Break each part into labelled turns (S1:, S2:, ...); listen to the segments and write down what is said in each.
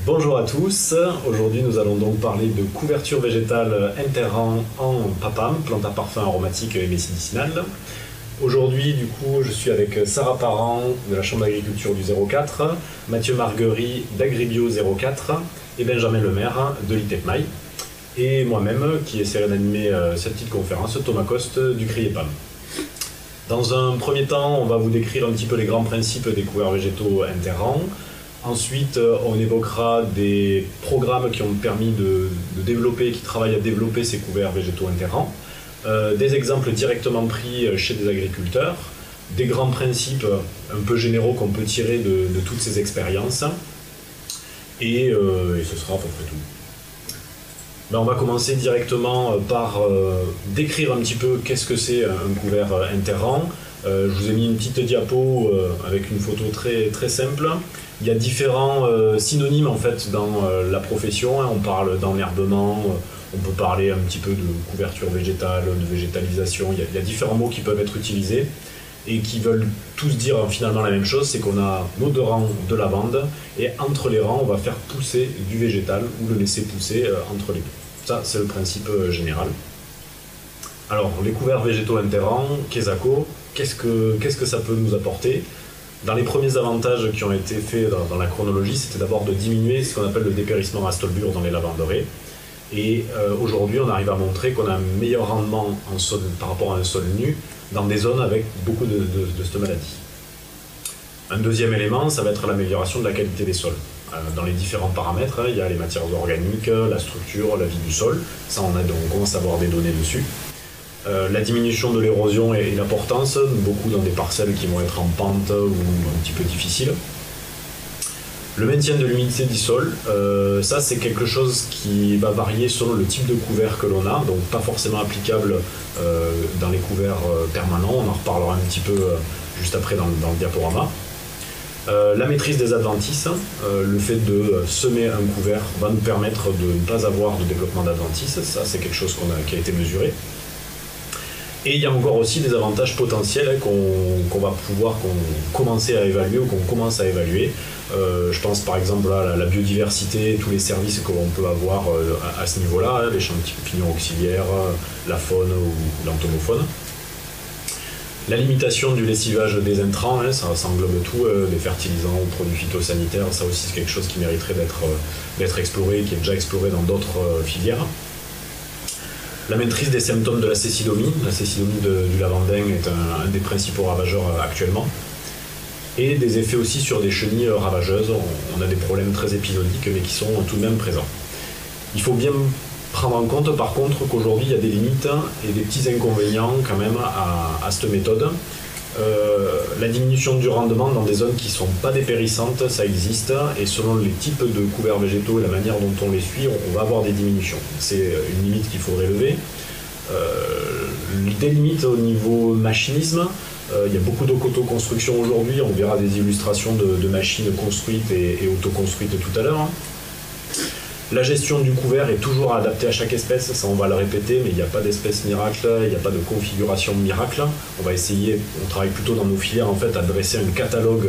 S1: Bonjour à tous, aujourd'hui nous allons donc parler de couverture végétale interrang en PAPAM, plante à parfum aromatique et médicinale. Aujourd'hui du coup je suis avec Sarah Parent de la Chambre d'agriculture du 04, Mathieu Marguerie d'Agribio 04 et Benjamin Lemaire de l'ITEPMAI. Et moi-même qui essaierai d'animer cette petite conférence, Thomas Coste du CRIEPAM. Dans un premier temps, on va vous décrire un petit peu les grands principes des couverts végétaux interrang. Ensuite, on évoquera des programmes qui ont permis de développer, qui travaillent à développer ces couverts végétaux interrang, des exemples directement pris chez des agriculteurs, des grands principes un peu généraux qu'on peut tirer de toutes ces expériences, et ce sera à peu près tout. Ben, on va commencer directement par décrire un petit peu qu'est-ce que c'est un couvert interrang. Je vous ai mis une petite diapo avec une photo très simple. Il y a différents synonymes en fait dans la profession. On parle d'enherbement, on peut parler un petit peu de couverture végétale, de végétalisation. Il y a différents mots qui peuvent être utilisés et qui veulent tous dire finalement la même chose, c'est qu'on a nos deux rangs de lavande et entre les rangs on va faire pousser du végétal ou le laisser pousser entre les deux. Ça c'est le principe général. Alors les couverts végétaux interrang, Quesaco, qu'est-ce que ça peut nous apporter? Dans les premiers avantages qui ont été faits dans la chronologie, c'était d'abord de diminuer ce qu'on appelle le dépérissement à stolbure dans les lavanderaies. Et aujourd'hui, on arrive à montrer qu'on a un meilleur rendement en sol, par rapport à un sol nu dans des zones avec beaucoup de cette maladie. Un deuxième élément, ça va être l'amélioration de la qualité des sols. Dans les différents paramètres, il y a les matières organiques, la structure, la vie du sol. Ça, on commence à avoir des données dessus. La diminution de l'érosion et l'importance, beaucoup dans des parcelles qui vont être en pente ou un petit peu difficiles. Le maintien de l'humidité du sol, ça c'est quelque chose qui va varier selon le type de couvert que l'on a, donc pas forcément applicable dans les couverts permanents, on en reparlera un petit peu juste après dans le diaporama. La maîtrise des adventices, le fait de semer un couvert va nous permettre de ne pas avoir de développement d'adventices, ça c'est quelque chose qui a été mesuré. Et il y a encore aussi des avantages potentiels qu'on va pouvoir commencer à évaluer ou qu'on commence à évaluer. Je pense par exemple à la biodiversité, tous les services que l'on peut avoir à ce niveau-là, les champignons auxiliaires, la faune ou l'entomofaune. La limitation du lessivage des intrants, ça englobe tout, des fertilisants ou produits phytosanitaires, ça aussi c'est quelque chose qui mériterait d'être exploré, qui est déjà exploré dans d'autres filières. La maîtrise des symptômes de la cécidomie. La cécidomie du lavandin est un des principaux ravageurs actuellement. Et des effets aussi sur des chenilles ravageuses. On a des problèmes très épisodiques mais qui sont tout de même présents. Il faut bien prendre en compte par contre qu'aujourd'hui il y a des limites et des petits inconvénients quand même à cette méthode. La diminution du rendement dans des zones qui ne sont pas dépérissantes, ça existe, et selon les types de couverts végétaux et la manière dont on les suit, on va avoir des diminutions. C'est une limite qu'il faudrait lever. Des limites au niveau machinisme, il y a beaucoup d'autoconstruction aujourd'hui, on verra des illustrations de machines construites et autoconstruites tout à l'heure. La gestion du couvert est toujours adaptée à chaque espèce, ça on va le répéter, mais il n'y a pas d'espèce miracle, il n'y a pas de configuration miracle. On va essayer, on travaille plutôt dans nos filières en fait à dresser un catalogue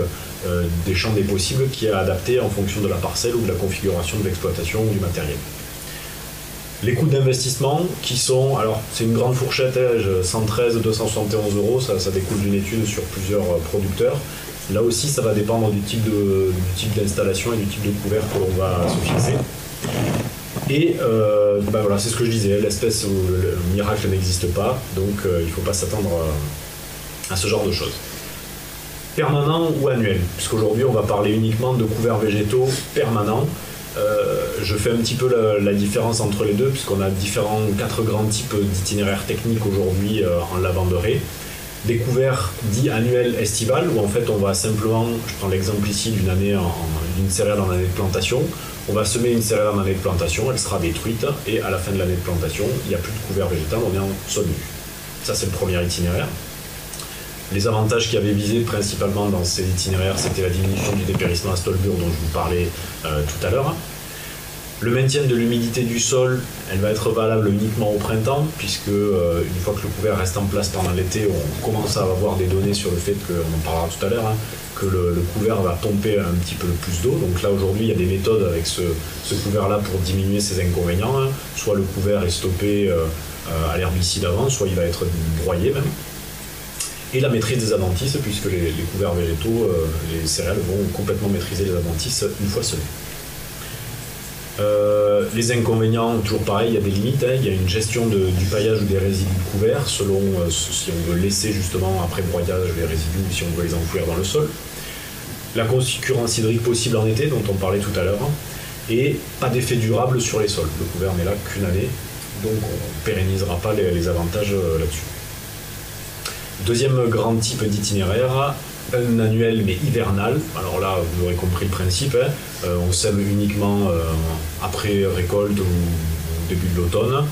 S1: des champs des possibles qui est adapté en fonction de la parcelle ou de la configuration de l'exploitation ou du matériel. Les coûts d'investissement qui sont, alors c'est une grande fourchette, 113, 271 euros, ça découle d'une étude sur plusieurs producteurs. Là aussi ça va dépendre du type d'installation et du type de couvert que l'on va se fixer. Et voilà, c'est ce que je disais, l'espèce où le miracle n'existe pas, donc il ne faut pas s'attendre à ce genre de choses. Permanent ou annuel, puisqu'aujourd'hui on va parler uniquement de couverts végétaux permanents. Je fais un petit peu la différence entre les deux, puisqu'on a quatre grands types d'itinéraires techniques aujourd'hui en lavanderie. Des couverts dits annuels estivales, où en fait on va simplement, je prends l'exemple ici d'une céréale en année de plantation, on va semer une céréale en année de plantation, elle sera détruite, et à la fin de l'année de plantation, il n'y a plus de couvert végétal, on est en sol nu. Ça c'est le premier itinéraire. Les avantages qui avaient visé principalement dans ces itinéraires, c'était la diminution du dépérissement à stolbure dont je vous parlais tout à l'heure. Le maintien de l'humidité du sol, elle va être valable uniquement au printemps, puisque une fois que le couvert reste en place pendant l'été, on commence à avoir des données sur le fait que, on en parlera tout à l'heure, hein, que le couvert va pomper un petit peu plus d'eau. Donc là aujourd'hui il y a des méthodes avec ce couvert-là pour diminuer ces inconvénients, hein. Soit le couvert est stoppé à l'herbicide avant, soit il va être broyé même. Et la maîtrise des adventices, puisque les couverts végétaux, les céréales vont complètement maîtriser les adventices une fois semées. Les inconvénients, toujours pareil, il y a des limites, hein. Il y a une gestion du paillage ou des résidus de couvert, selon si on veut laisser justement après broyage les résidus ou si on veut les enfouir dans le sol. La concurrence hydrique possible en été, dont on parlait tout à l'heure, et pas d'effet durable sur les sols. Le couvert n'est là qu'une année, donc on ne pérennisera pas les avantages là-dessus. Deuxième grand type d'itinéraire, un annuel mais hivernal. Alors là, vous aurez compris le principe, hein. On sème uniquement après récolte ou au début de l'automne.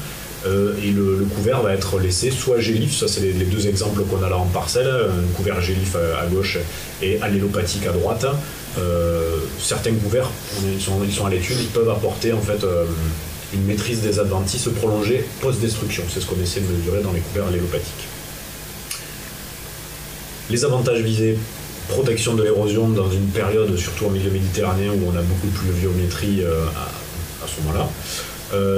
S1: Et le couvert va être laissé soit gélif, ça c'est les deux exemples qu'on a là en parcelle, un couvert gélif à gauche et allélopathique à droite. Certains couverts, ils sont à l'étude, ils peuvent apporter en fait une maîtrise des adventices prolongée post-destruction. C'est ce qu'on essaie de mesurer dans les couverts allélopathiques. Les avantages visés, protection de l'érosion dans une période, surtout en milieu méditerranéen où on a beaucoup de pluviométrie à ce moment-là,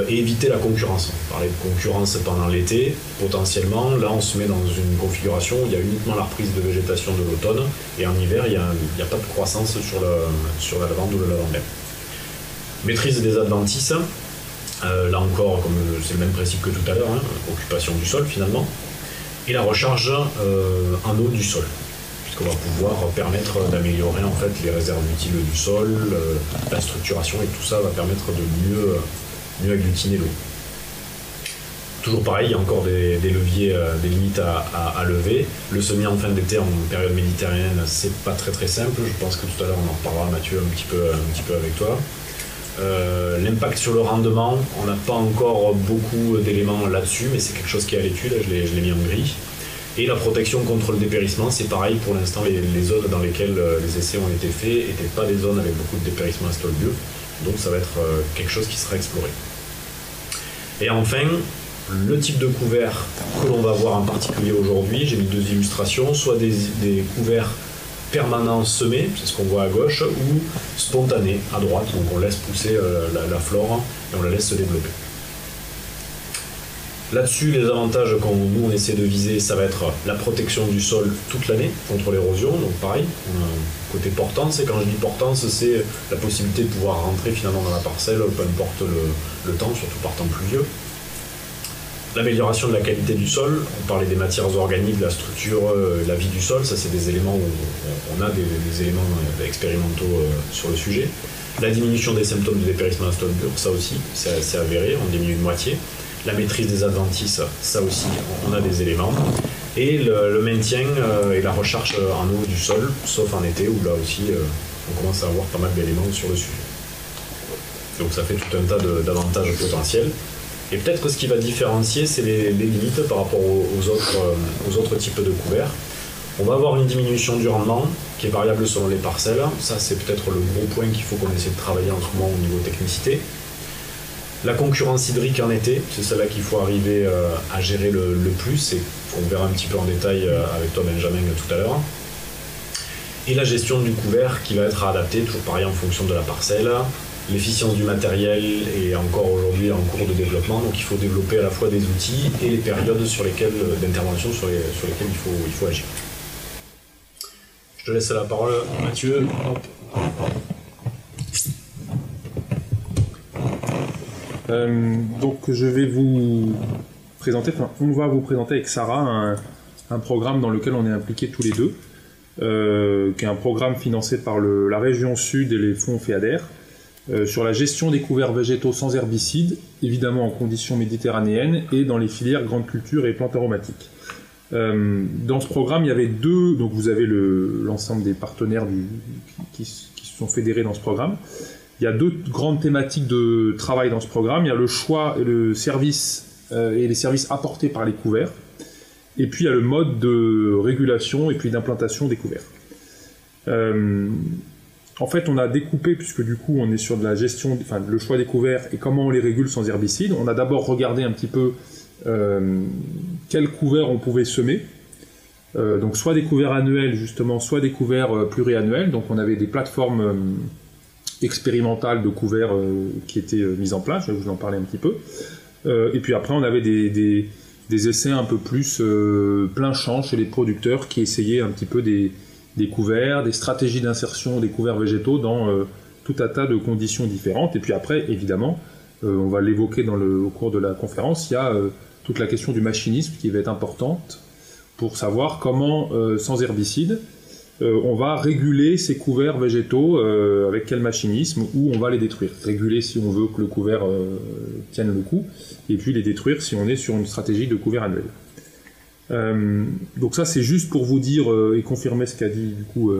S1: et éviter la concurrence. On parlait de concurrence pendant l'été, potentiellement, là on se met dans une configuration où il y a uniquement la reprise de végétation de l'automne, et en hiver il n'y a pas de croissance sur la lavande ou le lavandin. Maîtrise des adventices, là encore, comme c'est le même principe que tout à l'heure, hein, occupation du sol finalement. Et la recharge en eau du sol, puisqu'on va pouvoir permettre d'améliorer en fait les réserves utiles du sol, la structuration, et tout ça va permettre de mieux agglutiner l'eau. Toujours pareil, il y a encore des leviers, des limites à lever. Le semis en fin d'été en période méditerranéenne, c'est pas très simple. Je pense que tout à l'heure on en reparlera, Mathieu, un petit peu avec toi. L'impact sur le rendement, on n'a pas encore beaucoup d'éléments là-dessus, mais c'est quelque chose qui est à l'étude, je l'ai mis en gris. Et la protection contre le dépérissement, c'est pareil, pour l'instant les zones dans lesquelles les essais ont été faits n'étaient pas des zones avec beaucoup de dépérissement à stolbieux, donc ça va être quelque chose qui sera exploré. Et enfin, le type de couvert que l'on va voir en particulier aujourd'hui, j'ai mis deux illustrations, soit des couverts permanent semé, c'est ce qu'on voit à gauche, ou spontané à droite, donc on laisse pousser la flore et on la laisse se développer. Là-dessus, les avantages nous on essaie de viser, ça va être la protection du sol toute l'année contre l'érosion, donc pareil, côté portance, et quand je dis portance, c'est la possibilité de pouvoir rentrer finalement dans la parcelle, peu importe le temps, surtout par temps pluvieux. L'amélioration de la qualité du sol, on parlait des matières organiques, de la structure, la vie du sol, ça c'est des éléments où on a des éléments expérimentaux sur le sujet. La diminution des symptômes de dépérissement à stolbure, ça aussi, c'est avéré, on diminue de moitié. La maîtrise des adventices, ça aussi, on a des éléments. Et le maintien et la recharge en eau du sol, sauf en été, où là aussi on commence à avoir pas mal d'éléments sur le sujet. Donc ça fait tout un tas d'avantages potentiels. Et peut-être que ce qui va différencier, c'est les limites par rapport aux autres types de couverts. On va avoir une diminution du rendement qui est variable selon les parcelles. Ça, c'est peut-être le gros point qu'il faut qu'on essaie de travailler en ce moment au niveau technicité. La concurrence hydrique en été, c'est celle-là qu'il faut arriver à gérer le plus, et on verra un petit peu en détail avec toi, Benjamin, tout à l'heure. Et la gestion du couvert qui va être adaptée, toujours pareil en fonction de la parcelle. L'efficience du matériel est encore aujourd'hui en cours de développement, donc il faut développer à la fois des outils et les périodes d'intervention sur lesquelles il faut agir. Je te laisse la parole, Mathieu.
S2: Donc je vais vous présenter, on va vous présenter avec Sarah un programme dans lequel on est impliqués tous les deux, qui est un programme financé par la région Sud et les fonds FEADER, sur la gestion des couverts végétaux sans herbicides, évidemment en conditions méditerranéennes et dans les filières grandes cultures et plantes aromatiques. Dans ce programme, il y avait donc vous avez l'ensemble des partenaires qui se sont fédérés dans ce programme. Il y a deux grandes thématiques de travail dans ce programme. Il y a le choix et le service et les services apportés par les couverts. Et puis il y a le mode de régulation et puis d'implantation des couverts. en fait, on a découpé, puisque du coup, on est sur de la gestion, enfin, le choix des couverts et comment on les régule sans herbicide. On a d'abord regardé un petit peu quels couverts on pouvait semer. Donc, soit des couverts annuels, justement, soit des couverts pluriannuels. Donc, on avait des plateformes expérimentales de couverts qui étaient mises en place. Je vais vous en parler un petit peu. Et puis après, on avait des essais un peu plus plein champ chez les producteurs qui essayaient un petit peu des couverts, des stratégies d'insertion des couverts végétaux dans tout un tas de conditions différentes. Et puis après, évidemment, on va l'évoquer au cours de la conférence, il y a toute la question du machinisme qui va être importante pour savoir comment, sans herbicide, on va réguler ces couverts végétaux avec quel machinisme, ou on va les détruire. Réguler si on veut que le couvert tienne le coup, et puis les détruire si on est sur une stratégie de couvert annuel. Donc ça, c'est juste pour vous dire et confirmer ce qu'a dit du coup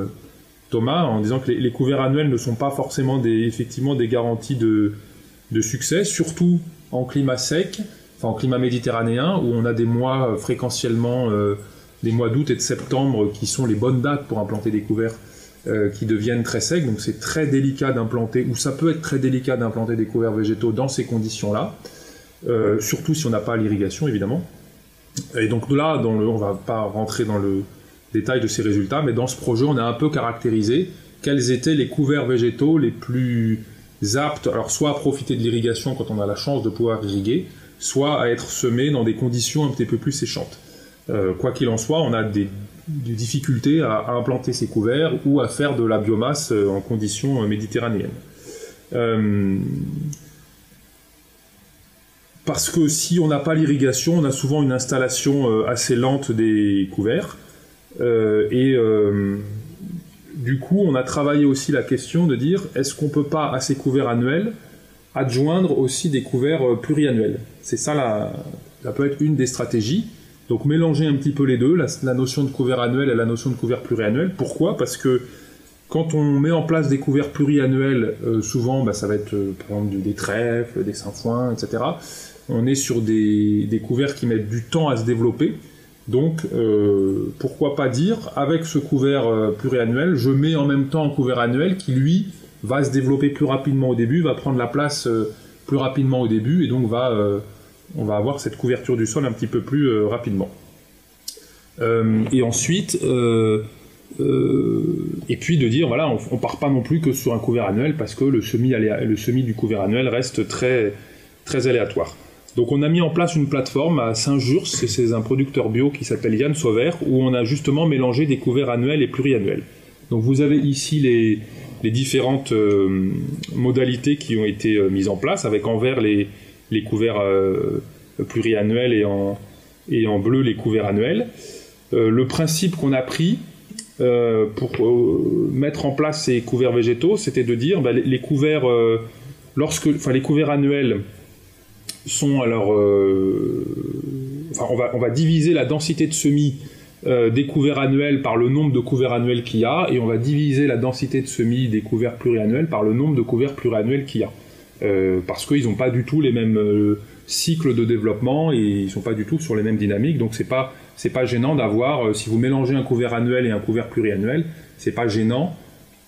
S2: Thomas, en disant que les couverts annuels ne sont pas forcément effectivement des garanties de succès, surtout en climat sec, enfin en climat méditerranéen, où on a des mois fréquentiellement, des mois d'août et de septembre, qui sont les bonnes dates pour implanter des couverts qui deviennent très secs. Donc c'est très délicat d'implanter, ou ça peut être très délicat d'implanter des couverts végétaux dans ces conditions-là, surtout si on n'a pas l'irrigation, évidemment. Et donc là, on va pas rentrer dans le détail de ces résultats, mais dans ce projet, on a un peu caractérisé quels étaient les couverts végétaux les plus aptes, alors soit à profiter de l'irrigation quand on a la chance de pouvoir irriguer, soit à être semés dans des conditions un petit peu plus séchantes. Quoi qu'il en soit, on a des difficultés à implanter ces couverts ou à faire de la biomasse en conditions méditerranéennes. Parce que si on n'a pas l'irrigation, on a souvent une installation assez lente des couverts. Du coup, on a travaillé aussi la question de dire, est-ce qu'on ne peut pas, à ces couverts annuels, adjoindre aussi des couverts pluriannuels? C'est ça, ça peut être une des stratégies. Donc mélanger un petit peu les deux, la notion de couvert annuel et la notion de couvert pluriannuel. Pourquoi? Parce que quand on met en place des couverts pluriannuels, souvent ça va être par exemple des trèfles, des sainfoins, etc. On est sur des couverts qui mettent du temps à se développer. Donc pourquoi pas dire, avec ce couvert pluriannuel, je mets en même temps un couvert annuel qui lui va se développer plus rapidement au début, va prendre la place plus rapidement au début, et donc on va avoir cette couverture du sol un petit peu plus rapidement. Et ensuite, et puis de dire, voilà, on part pas non plus que sur un couvert annuel, parce que le semis du couvert annuel reste très, très aléatoire. Donc on a mis en place une plateforme à Saint-Jurs, c'est un producteur bio qui s'appelle Yann Sauvert, où on a justement mélangé des couverts annuels et pluriannuels. Donc vous avez ici les différentes modalités qui ont été mises en place, avec en vert les couverts pluriannuels et en bleu les couverts annuels. Le principe qu'on a pris pour mettre en place ces couverts végétaux, c'était de dire les couverts, les couverts annuels sont alors, on va diviser la densité de semis des couverts annuels par le nombre de couverts annuels qu'il y a, et on va diviser la densité de semis des couverts pluriannuels par le nombre de couverts pluriannuels qu'il y a. Parce qu'ils n'ont pas du tout les mêmes cycles de développement et ils ne sont pas du tout sur les mêmes dynamiques, donc c'est pas gênant d'avoir, si vous mélangez un couvert annuel et un couvert pluriannuel, c'est pas gênant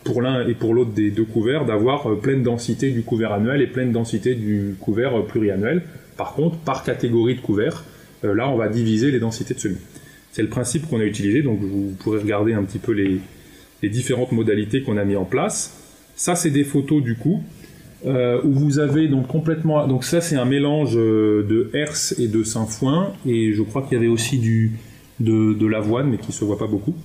S2: pour l'un et pour l'autre des deux couverts d'avoir pleine densité du couvert annuel et pleine densité du couvert pluriannuel. Par contre, par catégorie de couvert, là on va diviser les densités de semis. C'est le principe qu'on a utilisé, donc vous pourrez regarder un petit peu les différentes modalités qu'on a mis en place. Ça, c'est des photos du coup, où vous avez donc complètement... Donc ça, c'est un mélange de herse et de sainfoin, et je crois qu'il y avait aussi de l'avoine, mais qui ne se voit pas beaucoup.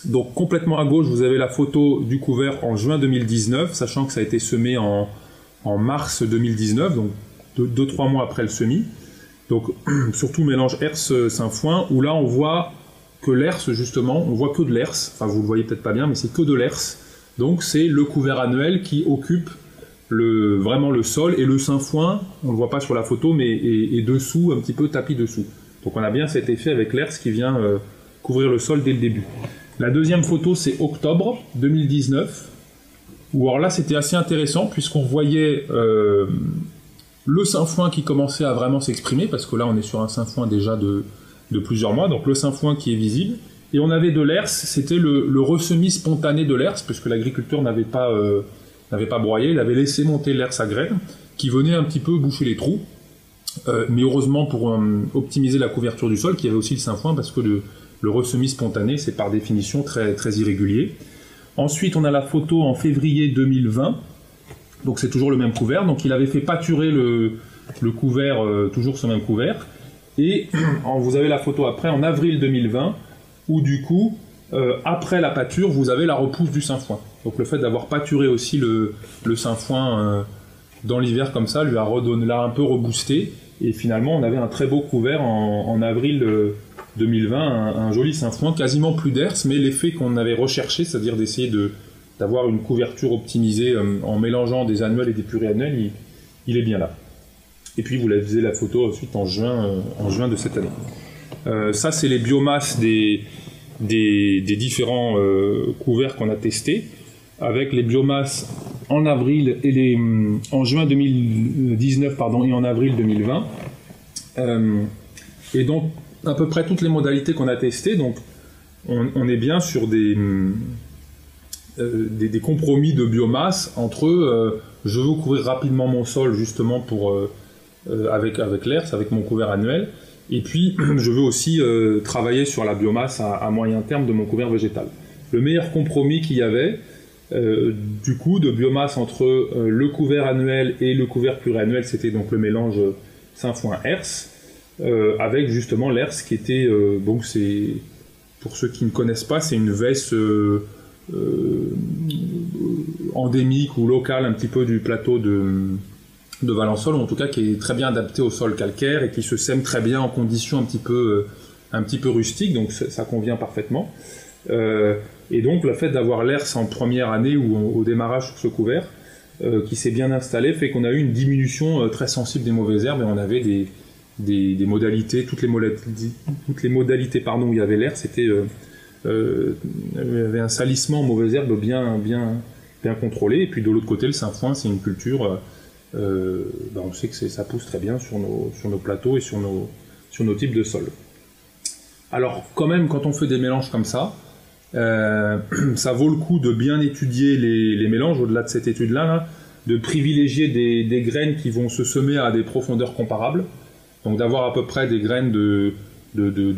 S2: Donc complètement à gauche, vous avez la photo du couvert en juin 2019, sachant que ça a été semé en mars 2019, donc 2-3 mois après le semis. Donc surtout mélange herse-sainfoin, où là on voit que l'herse, justement, on voit que de l'herse, enfin vous le voyez peut-être pas bien, mais c'est que de l'herse. Donc c'est le couvert annuel qui occupe vraiment le sol, et le sainfoin, on ne le voit pas sur la photo, mais est dessous, un petit peu tapis dessous. Donc on a bien cet effet avec l'herse qui vient couvrir le sol dès le début. La deuxième photo, c'est octobre 2019, où alors là c'était assez intéressant, puisqu'on voyait le sainfoin qui commençait à vraiment s'exprimer, parce que là on est sur un sainfoin déjà de plusieurs mois, donc le sainfoin qui est visible, Et on avait de l'herse, c'était le ressemis spontané de l'herse, puisque l'agriculteur n'avait pas broyé, il avait laissé monter l'herse à graines, qui venait un petit peu boucher les trous. Mais heureusement pour optimiser la couverture du sol, qu'il y avait aussi le sainfoin, parce que le ressemis spontané, c'est par définition très, très irrégulier. Ensuite, on a la photo en février 2020, donc c'est toujours le même couvert, donc il avait fait pâturer le couvert, toujours ce même couvert, et vous avez la photo après, en avril 2020, où du coup, après la pâture, vous avez la repousse du sainfoin. Donc le fait d'avoir pâturé aussi le sainfoin dans l'hiver comme ça, lui a un peu reboosté, et finalement on avait un très beau couvert en avril 2020, un joli sainfoin, quasiment plus d'herse, mais l'effet qu'on avait recherché, c'est-à-dire d'essayer d'avoir une couverture optimisée en mélangeant des annuels et des pluriannuels, il est bien là. Et puis vous avez la photo ensuite en juin de cette année. Ça c'est les biomasses des différents couverts qu'on a testés, avec les biomasses en avril et en juin 2019 et en avril 2020. Et donc à peu près toutes les modalités qu'on a testées, donc on est bien sur des compromis de biomasse entre je veux couvrir rapidement mon sol justement avec l'herse, avec mon couvert annuel, et puis je veux aussi travailler sur la biomasse à moyen terme de mon couvert végétal. Le meilleur compromis qu'il y avait du coup de biomasse entre le couvert annuel et le couvert pluriannuel, c'était donc le mélange sainfoin-herse, avec justement l'herse qui était, c'est, pour ceux qui ne connaissent pas, c'est une veste endémique ou locale un petit peu du plateau de Valençol, ou en tout cas qui est très bien adaptée au sol calcaire et qui se sème très bien en conditions un petit peu rustiques, donc ça convient parfaitement. Et donc le fait d'avoir l'herse en première année ou au démarrage sur ce couvert, qui s'est bien installé, fait qu'on a eu une diminution très sensible des mauvaises herbes, et on avait des modalités, toutes les modalités où il y avait l'air, c'était il y avait un salissement en mauvaises herbes bien contrôlé. Et puis de l'autre côté, le sainfoin, c'est une culture, on sait que ça pousse très bien sur nos plateaux et sur nos types de sols. Alors quand même, quand on fait des mélanges comme ça, ça vaut le coup de bien étudier les mélanges, au-delà de cette étude-là, de privilégier des graines qui vont se semer à des profondeurs comparables, donc d'avoir à peu près des graines de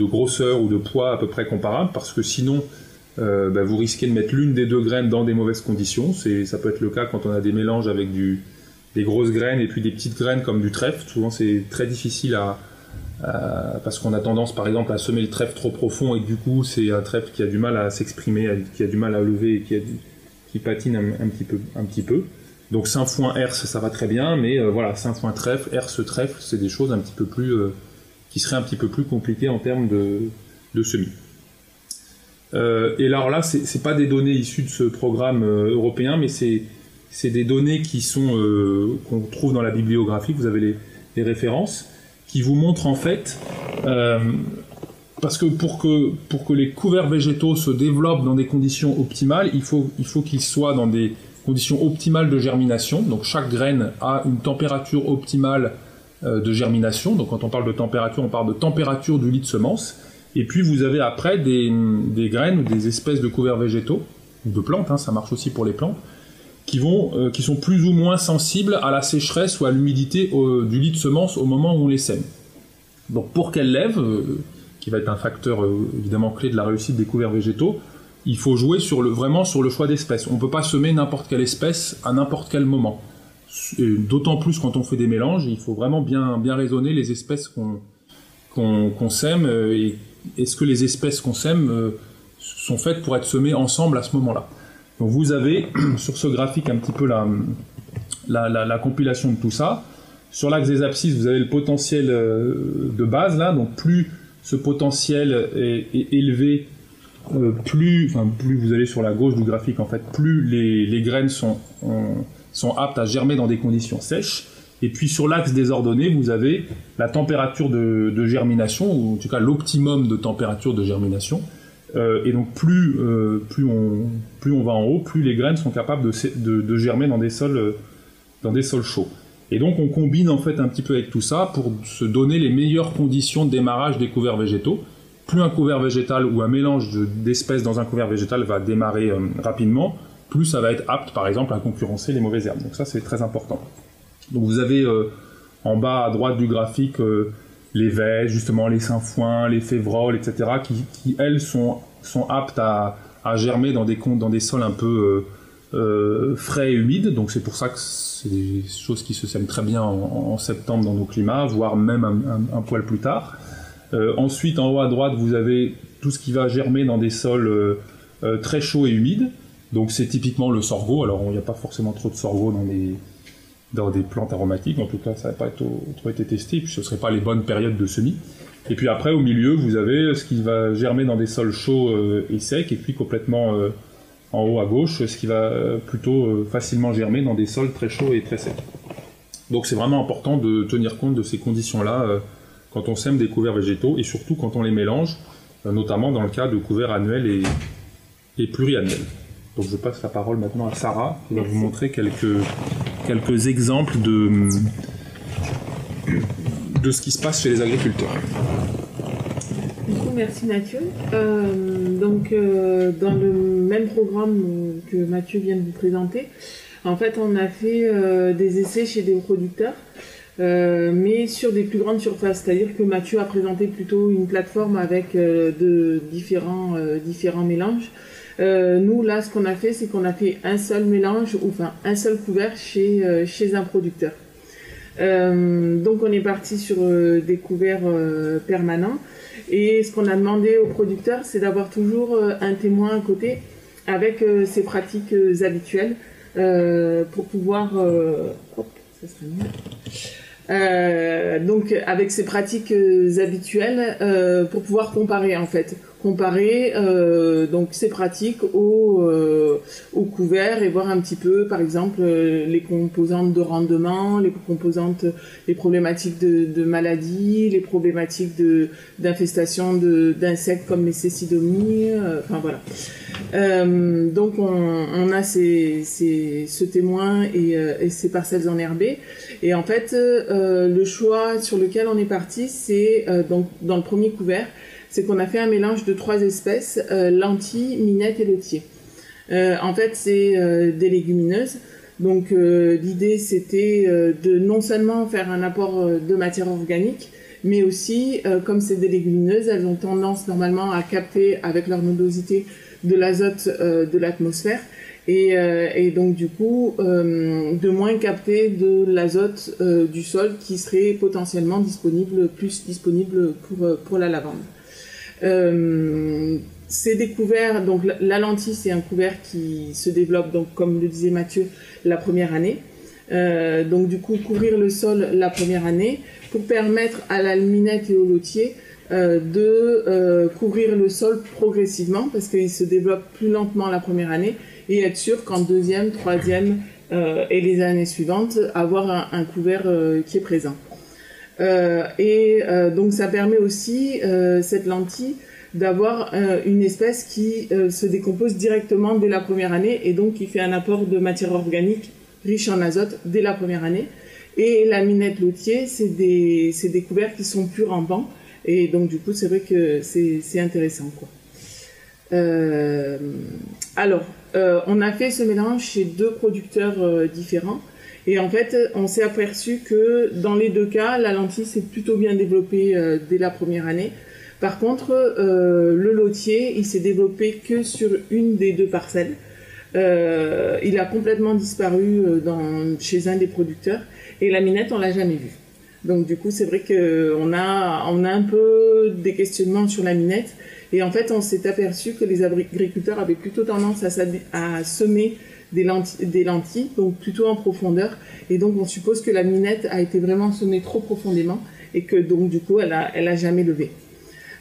S2: grosseur ou de poids à peu près comparables, parce que sinon vous risquez de mettre l'une des deux graines dans des mauvaises conditions. Ça peut être le cas quand on a des mélanges avec des grosses graines et puis des petites graines comme du trèfle. Souvent c'est très difficile parce qu'on a tendance par exemple à semer le trèfle trop profond, et que du coup c'est un trèfle qui a du mal à s'exprimer, qui a du mal à lever et qui patine un petit peu. Donc sainfoin, herse, ça va très bien, mais sainfoin, trèfle, herse, trèfle, c'est des choses un petit peu plus qui seraient un petit peu plus compliquées en termes de semis. Et alors là, c'est pas des données issues de ce programme européen, mais c'est des données qui sont qu'on trouve dans la bibliographie. Vous avez les références qui vous montrent en fait, parce que pour que les couverts végétaux se développent dans des conditions optimales, il faut qu'ils soient dans des conditions optimales de germination. Donc chaque graine a une température optimale de germination. Donc quand on parle de température, on parle de température du lit de semence. Et puis vous avez après des graines ou des espèces de couverts végétaux, ou de plantes, ça marche aussi pour les plantes, qui sont plus ou moins sensibles à la sécheresse ou à l'humidité du lit de semence au moment où on les sème. Donc pour qu'elles lèvent, qui va être un facteur évidemment clé de la réussite des couverts végétaux, il faut jouer vraiment sur le choix d'espèces. On ne peut pas semer n'importe quelle espèce à n'importe quel moment. D'autant plus quand on fait des mélanges, il faut vraiment bien raisonner les espèces qu'on sème, et est-ce que les espèces qu'on sème sont faites pour être semées ensemble à ce moment-là. Donc vous avez sur ce graphique un petit peu la compilation de tout ça. Sur l'axe des abscisses, vous avez le potentiel de base là, donc plus ce potentiel est élevé, plus vous allez sur la gauche du graphique, en fait, plus les graines sont aptes à germer dans des conditions sèches. Et puis sur l'axe des ordonnées, vous avez la température de germination, ou en tout cas l'optimum de température de germination. Et donc plus on va en haut, plus les graines sont capables de germer dans des sols chauds. Et donc on combine en fait un petit peu avec tout ça pour se donner les meilleures conditions de démarrage des couverts végétaux. plus un couvert végétal ou un mélange d'espèces dans un couvert végétal va démarrer rapidement, plus ça va être apte, par exemple, à concurrencer les mauvaises herbes. Donc ça, c'est très important. Donc vous avez en bas à droite du graphique les veiges, justement les sainfoins, les févroles, etc., qui elles, sont aptes à germer dans des sols un peu frais et humides. Donc c'est pour ça que c'est des choses qui se sèment très bien en septembre dans nos climats, voire même un poil plus tard. Ensuite, en haut à droite, vous avez tout ce qui va germer dans des sols très chauds et humides. Donc c'est typiquement le sorgho. Alors il n'y a pas forcément trop de sorgho dans des plantes aromatiques. En tout cas, ça n'a pas trop été testé. Puis ce ne serait pas les bonnes périodes de semis. Et puis après, au milieu, vous avez ce qui va germer dans des sols chauds et secs. Et puis complètement en haut à gauche, ce qui va plutôt facilement germer dans des sols très chauds et très secs. Donc c'est vraiment important de tenir compte de ces conditions-là quand on sème des couverts végétaux et surtout quand on les mélange, notamment dans le cas de couverts annuels et pluriannuels. Donc je passe la parole maintenant à Sarah qui va vous montrer quelques exemples de ce qui se passe chez les agriculteurs.
S3: Du coup, merci Mathieu. Dans le même programme que Mathieu vient de vous présenter, en fait on a fait des essais chez des producteurs, mais sur des plus grandes surfaces. C'est-à-dire que Mathieu a présenté plutôt une plateforme avec de différents mélanges. Nous, là, ce qu'on a fait, c'est qu'on a fait un seul mélange, enfin un seul couvert chez un producteur. Donc on est parti sur des couverts permanents. Et ce qu'on a demandé aux producteurs, c'est d'avoir toujours un témoin à côté avec ses pratiques habituelles pour pouvoir... ça serait mieux. Donc avec ses pratiques habituelles pour pouvoir comparer en fait. Comparer donc ces pratiques au couvert et voir un petit peu par exemple les composantes de rendement, les problématiques de maladies, les problématiques d'infestation d'insectes comme les cécidomies, enfin voilà. Donc on a ce témoin et ces parcelles enherbées et en fait le choix sur lequel on est parti c'est donc dans le premier couvert c'est qu'on a fait un mélange de 3 espèces, lentilles, minettes et lotier. En fait, c'est des légumineuses. Donc, l'idée, c'était de non seulement faire un apport de matière organique, mais aussi, comme c'est des légumineuses, elles ont tendance normalement à capter avec leur nodosité de l'azote de l'atmosphère. Et donc, du coup, de moins capter de l'azote du sol qui serait potentiellement plus disponible pour la lavande. C'est des couverts, donc la lentille c'est un couvert qui se développe donc comme le disait Mathieu la première année, donc du coup couvrir le sol la première année pour permettre à la minette et au lotier de couvrir le sol progressivement parce qu'il se développe plus lentement la première année et être sûr qu'en deuxième, troisième et les années suivantes avoir un couvert qui est présent. Donc ça permet aussi cette lentille d'avoir une espèce qui se décompose directement dès la première année et donc qui fait un apport de matière organique riche en azote dès la première année. Et la minette lotier, c'est des couverts qui sont plus rampants et donc du coup c'est vrai que c'est intéressant quoi. On a fait ce mélange chez 2 producteurs différents. Et en fait, on s'est aperçu que dans les 2 cas, la lentille s'est plutôt bien développée dès la première année. Par contre, le lotier, il s'est développé que sur une des 2 parcelles. Il a complètement disparu chez un des producteurs. Et la minette, on l'a jamais vue. Donc du coup, c'est vrai qu'on a un peu des questionnements sur la minette. Et en fait, on s'est aperçu que les agriculteurs avaient plutôt tendance à semer des lentilles, donc plutôt en profondeur. Et donc, on suppose que la minette a été vraiment semée trop profondément et que donc, du coup, elle a jamais levé.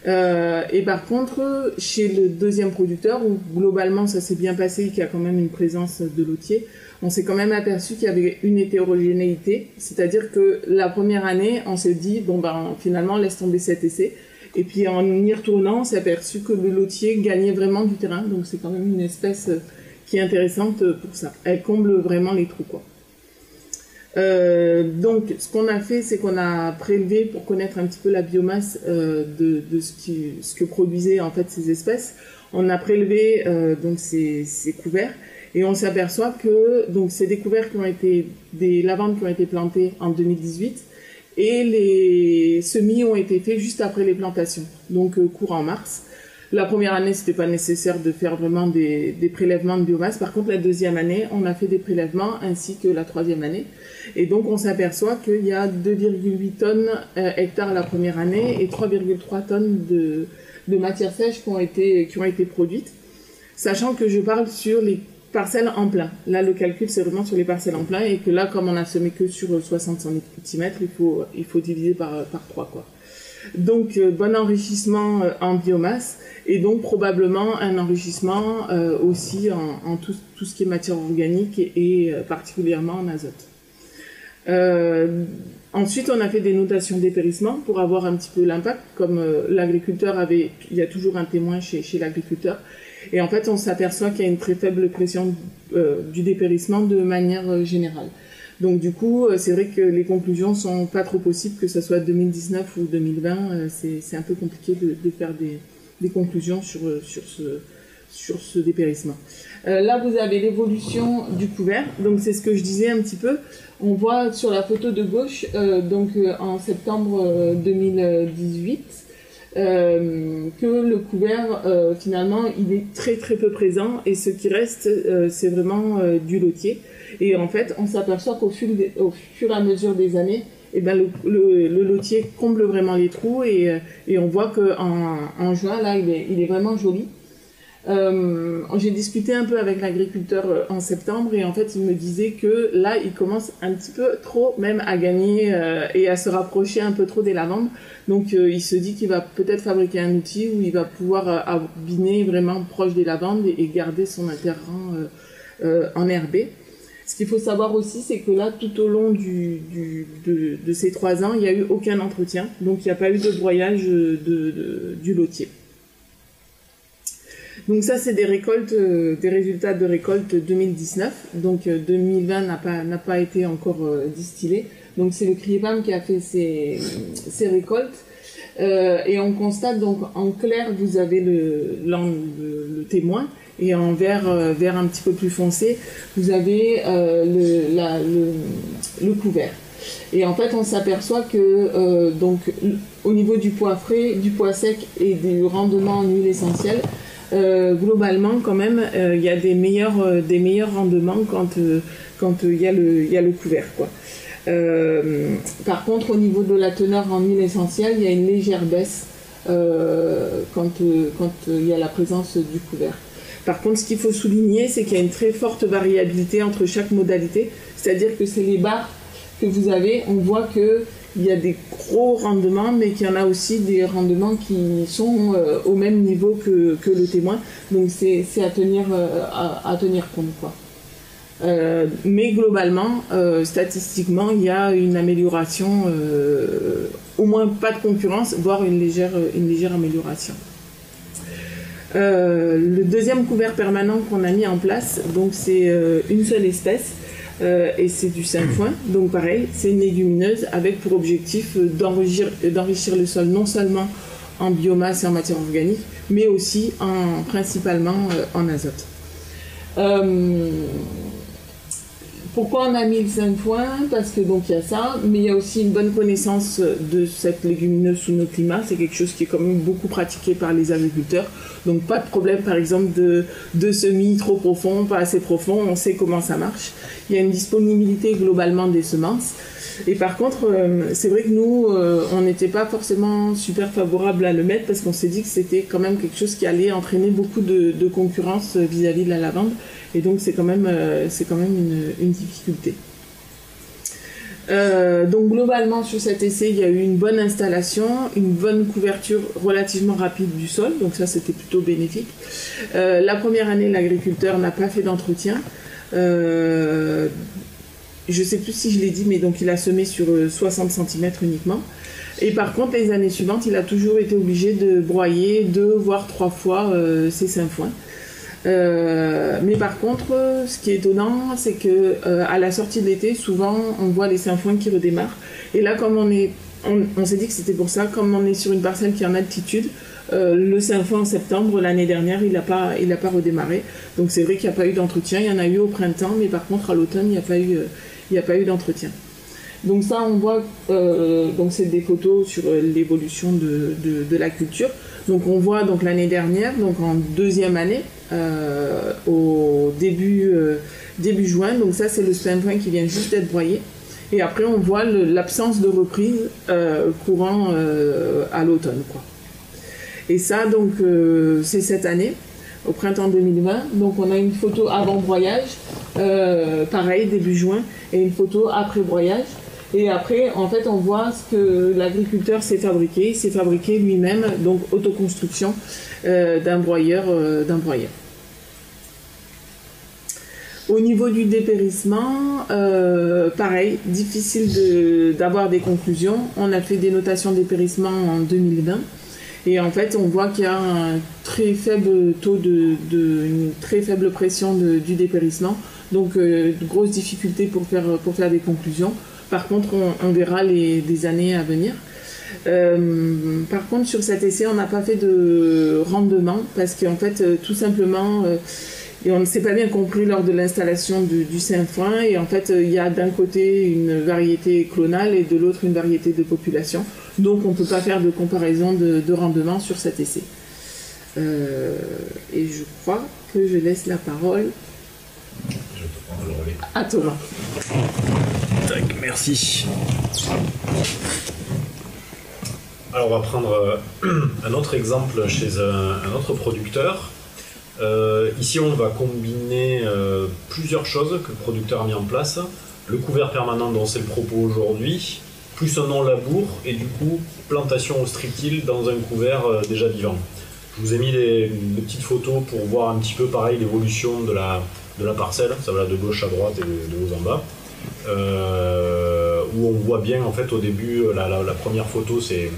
S3: Et par contre, chez le deuxième producteur, où globalement, ça s'est bien passé, qu'il y a quand même une présence de lotier, on s'est quand même aperçu qu'il y avait une hétérogénéité. C'est-à-dire que la première année, on s'est dit, finalement, laisse tomber cet essai. Et puis, en y retournant, on s'est aperçu que le lotier gagnait vraiment du terrain. Donc, c'est quand même une espèce qui est intéressante pour ça. Elle comble vraiment les trous, quoi. Donc, ce qu'on a fait, c'est qu'on a prélevé pour connaître un petit peu la biomasse de ce que produisaient en fait ces espèces. On a prélevé donc ces couverts et on s'aperçoit que donc c'est des couverts qui ont été des lavandes qui ont été plantées en 2018 et les semis ont été faits juste après les plantations, donc courant mars. La première année, c'était pas nécessaire de faire vraiment des prélèvements de biomasse. Par contre, la deuxième année, on a fait des prélèvements ainsi que la troisième année. Et donc, on s'aperçoit qu'il y a 2,8 tonnes hectares la première année et 3,3 tonnes de matières sèches qui ont été produites. Sachant que je parle sur les parcelles en plein. Là, le calcul, c'est vraiment sur les parcelles en plein et que là, comme on a semé que sur 60 cm, il faut diviser par 3, quoi. Donc, bon enrichissement en biomasse et donc probablement un enrichissement aussi en tout ce qui est matière organique et particulièrement en azote. Ensuite, on a fait des notations dépérissement pour avoir un petit peu l'impact, comme l'agriculteur il y a toujours un témoin chez l'agriculteur. Et en fait, on s'aperçoit qu'il y a une très faible pression du dépérissement de manière générale. Donc du coup, c'est vrai que les conclusions sont pas trop possibles, que ce soit 2019 ou 2020, c'est un peu compliqué de faire des conclusions sur ce dépérissement. Là, vous avez l'évolution du couvert, donc c'est ce que je disais un petit peu. On voit sur la photo de gauche, en septembre 2018, que le couvert, finalement, il est très très peu présent et ce qui reste, c'est vraiment du lotier. Et en fait, on s'aperçoit qu'au fur et à mesure des années, eh ben le lotier comble vraiment les trous et on voit qu'en juin, là, il est vraiment joli. J'ai discuté un peu avec l'agriculteur en septembre et en fait, il me disait que là, il commence un petit peu trop même à gagner et à se rapprocher un peu trop des lavandes. Donc, il se dit qu'il va peut-être fabriquer un outil où il va pouvoir abiner vraiment proche des lavandes et garder son interrang enherbé. Ce qu'il faut savoir aussi, c'est que là, tout au long de ces 3 ans, il n'y a eu aucun entretien. Donc, il n'y a pas eu de broyage du lotier. Donc ça, c'est des résultats de récolte 2019. Donc 2020 n'a pas été encore distillé. Donc c'est le CRIEPAM qui a fait ces récoltes. Et on constate donc en clair, vous avez le témoin. Et en vert un petit peu plus foncé, vous avez le couvert. Et en fait, on s'aperçoit que donc au niveau du pois frais, du pois sec et du rendement en huile essentielle, globalement, quand même, il y a des meilleurs rendements quand il y a le couvert, quoi. Par contre, au niveau de la teneur en huile essentielle, il y a une légère baisse quand il y a la présence du couvert. Par contre, ce qu'il faut souligner, c'est qu'il y a une très forte variabilité entre chaque modalité. C'est-à-dire que c'est les barres que vous avez, on voit qu'il y a des gros rendements, mais qu'il y en a aussi des rendements qui sont au même niveau que le témoin. Donc c'est à tenir compte, quoi. Mais globalement, statistiquement, il y a une amélioration, au moins pas de concurrence, voire une légère amélioration. Le deuxième couvert permanent qu'on a mis en place, donc c'est une seule espèce et c'est du sainfoin. Donc pareil, c'est une légumineuse avec pour objectif d'enrichir le sol non seulement en biomasse et en matière organique, mais aussi principalement en azote. Pourquoi on a mis le sainfoin? Parce que donc il y a ça, mais il y a aussi une bonne connaissance de cette légumineuse sous nos climats. C'est quelque chose qui est quand même beaucoup pratiqué par les agriculteurs. Donc pas de problème par exemple de semis trop profonds, pas assez profonds, on sait comment ça marche. Il y a une disponibilité globalement des semences. Et par contre, c'est vrai que nous, on n'était pas forcément super favorable à le mettre parce qu'on s'est dit que c'était quand même quelque chose qui allait entraîner beaucoup de concurrence vis-à-vis de la lavande. Et donc c'est quand même une difficulté. Donc globalement sur cet essai, il y a eu une bonne installation, une bonne couverture relativement rapide du sol, donc ça c'était plutôt bénéfique. La première année, l'agriculteur n'a pas fait d'entretien. Je ne sais plus si je l'ai dit, mais donc il a semé sur 60 cm uniquement. Et par contre, les années suivantes, il a toujours été obligé de broyer 2 voire 3 fois ses sainfoins. Mais par contre, ce qui est étonnant, c'est que à la sortie de l'été, souvent, on voit les sainfoins qui redémarrent. Et là, comme on s'est dit que c'était pour ça, comme on est sur une parcelle qui est en altitude, le sainfoin en septembre, l'année dernière, il n'a pas redémarré. Donc c'est vrai qu'il n'y a pas eu d'entretien. Il y en a eu au printemps, mais par contre, à l'automne, il n'y a pas eu d'entretien. Donc ça, on voit, donc c'est des photos sur l'évolution de la culture. Donc on voit donc l'année dernière, donc en deuxième année, au début juin. Donc ça, c'est le sainfoin qui vient juste d'être broyé. Et après, on voit l'absence de reprise courant à l'automne, quoi. Et ça, donc, c'est cette année, au printemps 2020. Donc, on a une photo avant broyage, pareil, début juin, et une photo après broyage. Et après, en fait, on voit ce que l'agriculteur s'est fabriqué. Il s'est fabriqué lui-même, donc autoconstruction d'un broyeur. Au niveau du dépérissement, pareil, difficile d'avoir des conclusions. On a fait des notations de dépérissement en 2020. Et en fait, on voit qu'il y a un très faible taux une très faible pression du dépérissement. Donc, de grosses difficultés pour faire des conclusions. Par contre, on verra des années à venir. Par contre, sur cet essai, on n'a pas fait de rendement parce qu'en fait, tout simplement, et on ne s'est pas bien compris lors de l'installation du sainfoin. Et en fait, il y a d'un côté une variété clonale et de l'autre une variété de population. Donc, on ne peut pas faire de comparaison de rendement sur cet essai. Et je crois que je laisse la parole à Thomas.
S1: Tac, merci. Alors, on va prendre un autre exemple chez un autre producteur. Ici, on va combiner plusieurs choses que le producteur a mis en place. Le couvert permanent dont c'est le propos aujourd'hui, plus un non-labour et du coup, plantation au strictile dans un couvert déjà vivant. Je vous ai mis des petites photos pour voir un petit peu pareil l'évolution de la parcelle. Ça va de gauche à droite et de haut en bas. Où on voit bien en fait au début, la première photo c'est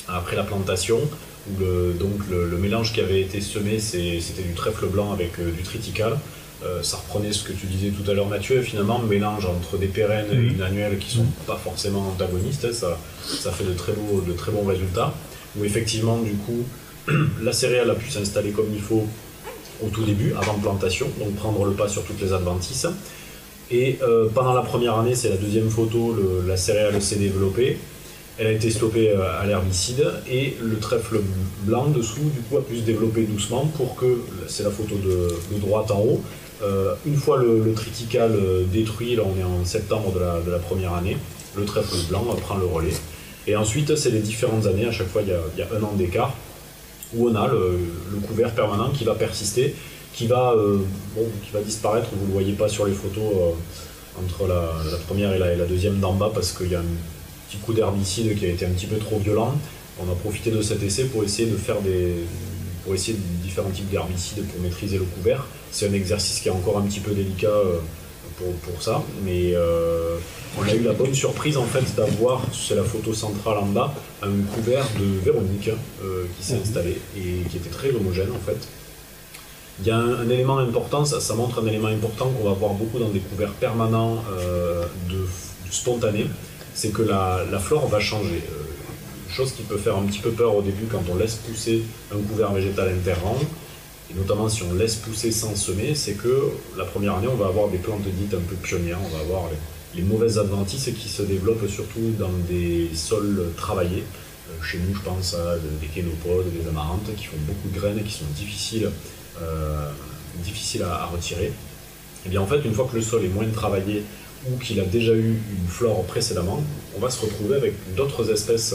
S1: après la plantation, où le mélange qui avait été semé c'était du trèfle blanc avec du triticale. Ça reprenait ce que tu disais tout à l'heure Mathieu, finalement mélange entre des pérennes et une annuelle qui sont pas forcément antagonistes, ça fait de très bons résultats, où effectivement du coup la céréale a pu s'installer comme il faut au tout début, avant plantation, donc prendre le pas sur toutes les adventices. Et pendant la première année, c'est la deuxième photo, la céréale s'est développée, elle a été stoppée à l'herbicide et le trèfle blanc dessous du coup a pu se développer doucement pour que, c'est la photo de droite en haut, une fois le triticale détruit, là on est en septembre de la première année, le trèfle blanc prend le relais. Et ensuite c'est les différentes années, à chaque fois il y a un an d'écart, où on a le couvert permanent qui va persister, qui va disparaître, vous ne le voyez pas sur les photos entre la première et la deuxième d'en bas parce qu'il y a un petit coup d'herbicide qui a été un petit peu trop violent. On a profité de cet essai pour essayer différents types d'herbicides pour maîtriser le couvert. C'est un exercice qui est encore un petit peu délicat pour ça, mais on a eu la bonne surprise en fait d'avoir, c'est la photo centrale en bas, un couvert de Véronique qui s'est installé et qui était très homogène en fait. Il y a un élément important, ça montre un élément important qu'on va voir beaucoup dans des couverts permanents de spontanés, c'est que la flore va changer. Une chose qui peut faire un petit peu peur au début quand on laisse pousser un couvert végétal interrang, et notamment si on laisse pousser sans semer, c'est que la première année on va avoir des plantes dites un peu pionnières, on va avoir les mauvaises adventices qui se développent surtout dans des sols travaillés. Chez nous je pense à des kénopodes, des amarantes qui font beaucoup de graines et qui sont difficiles à retirer. Et bien en fait, une fois que le sol est moins travaillé ou qu'il a déjà eu une flore précédemment, on va se retrouver avec d'autres espèces,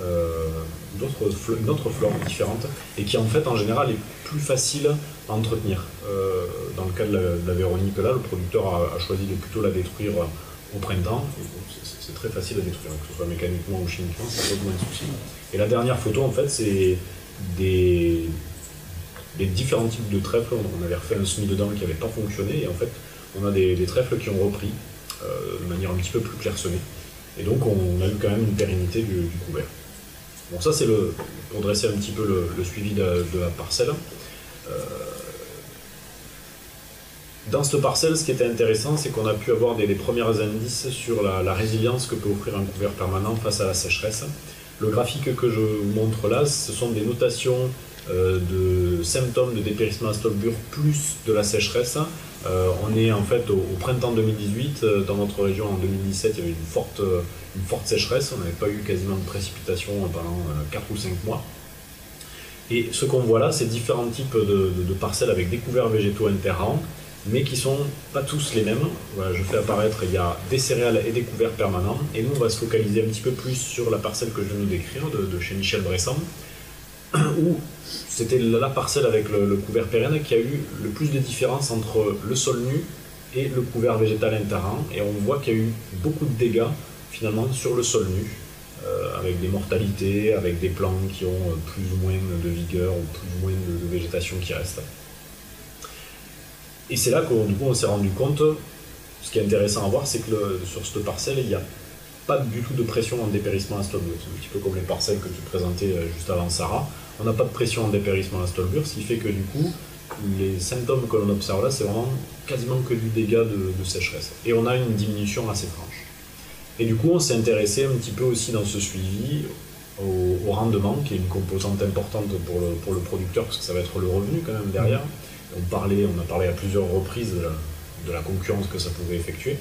S1: une autre flore différente et qui en fait en général est plus facile à entretenir. Dans le cas de la Véronique là, le producteur a choisi de plutôt la détruire au printemps. C'est très facile à détruire, que ce soit mécaniquement ou chimiquement, ça pose moins de soucis. Et la dernière photo en fait c'est des différents types de trèfles. On avait refait un semis dedans qui n'avait pas fonctionné et en fait on a des trèfles qui ont repris de manière un petit peu plus clairsemée et donc on a eu quand même une pérennité du couvert. Bon, ça c'est pour dresser un petit peu le suivi de la parcelle. Dans cette parcelle, ce qui était intéressant, c'est qu'on a pu avoir les premiers indices sur la résilience que peut offrir un couvert permanent face à la sécheresse. Le graphique que je vous montre là, ce sont des notations de symptômes de dépérissement à stolbur plus de la sécheresse. On est en fait au printemps 2018, dans notre région en 2017 il y avait une forte sécheresse, on n'avait pas eu quasiment de précipitations pendant 4 ou 5 mois. Et ce qu'on voit là, c'est différents types de parcelles avec des couverts végétaux interrangs, mais qui ne sont pas tous les mêmes. Voilà, je fais apparaître, il y a des céréales et des couverts permanents, et nous on va se focaliser un petit peu plus sur la parcelle que je viens de décrire, de chez Michel Bressan, où c'était la parcelle avec le couvert pérenne qui a eu le plus de différence entre le sol nu et le couvert végétal interrang, et on voit qu'il y a eu beaucoup de dégâts finalement sur le sol nu, avec des mortalités, avec des plants qui ont plus ou moins de vigueur ou plus ou moins de végétation qui reste. Et c'est là qu'on on s'est rendu compte, ce qui est intéressant à voir, c'est que sur cette parcelle, il n'y a pas du tout de pression en dépérissement à stolbur. C'est un petit peu comme les parcelles que tu présentais juste avant, Sarah. On n'a pas de pression en dépérissement à stolbur, ce qui fait que du coup, les symptômes que l'on observe là, c'est vraiment quasiment que du dégât de sécheresse. Et on a une diminution assez franche. Et du coup, on s'est intéressé un petit peu aussi dans ce suivi au rendement, qui est une composante importante pour le producteur, parce que ça va être le revenu quand même derrière. On a parlé à plusieurs reprises de la concurrence que ça pouvait effectuer,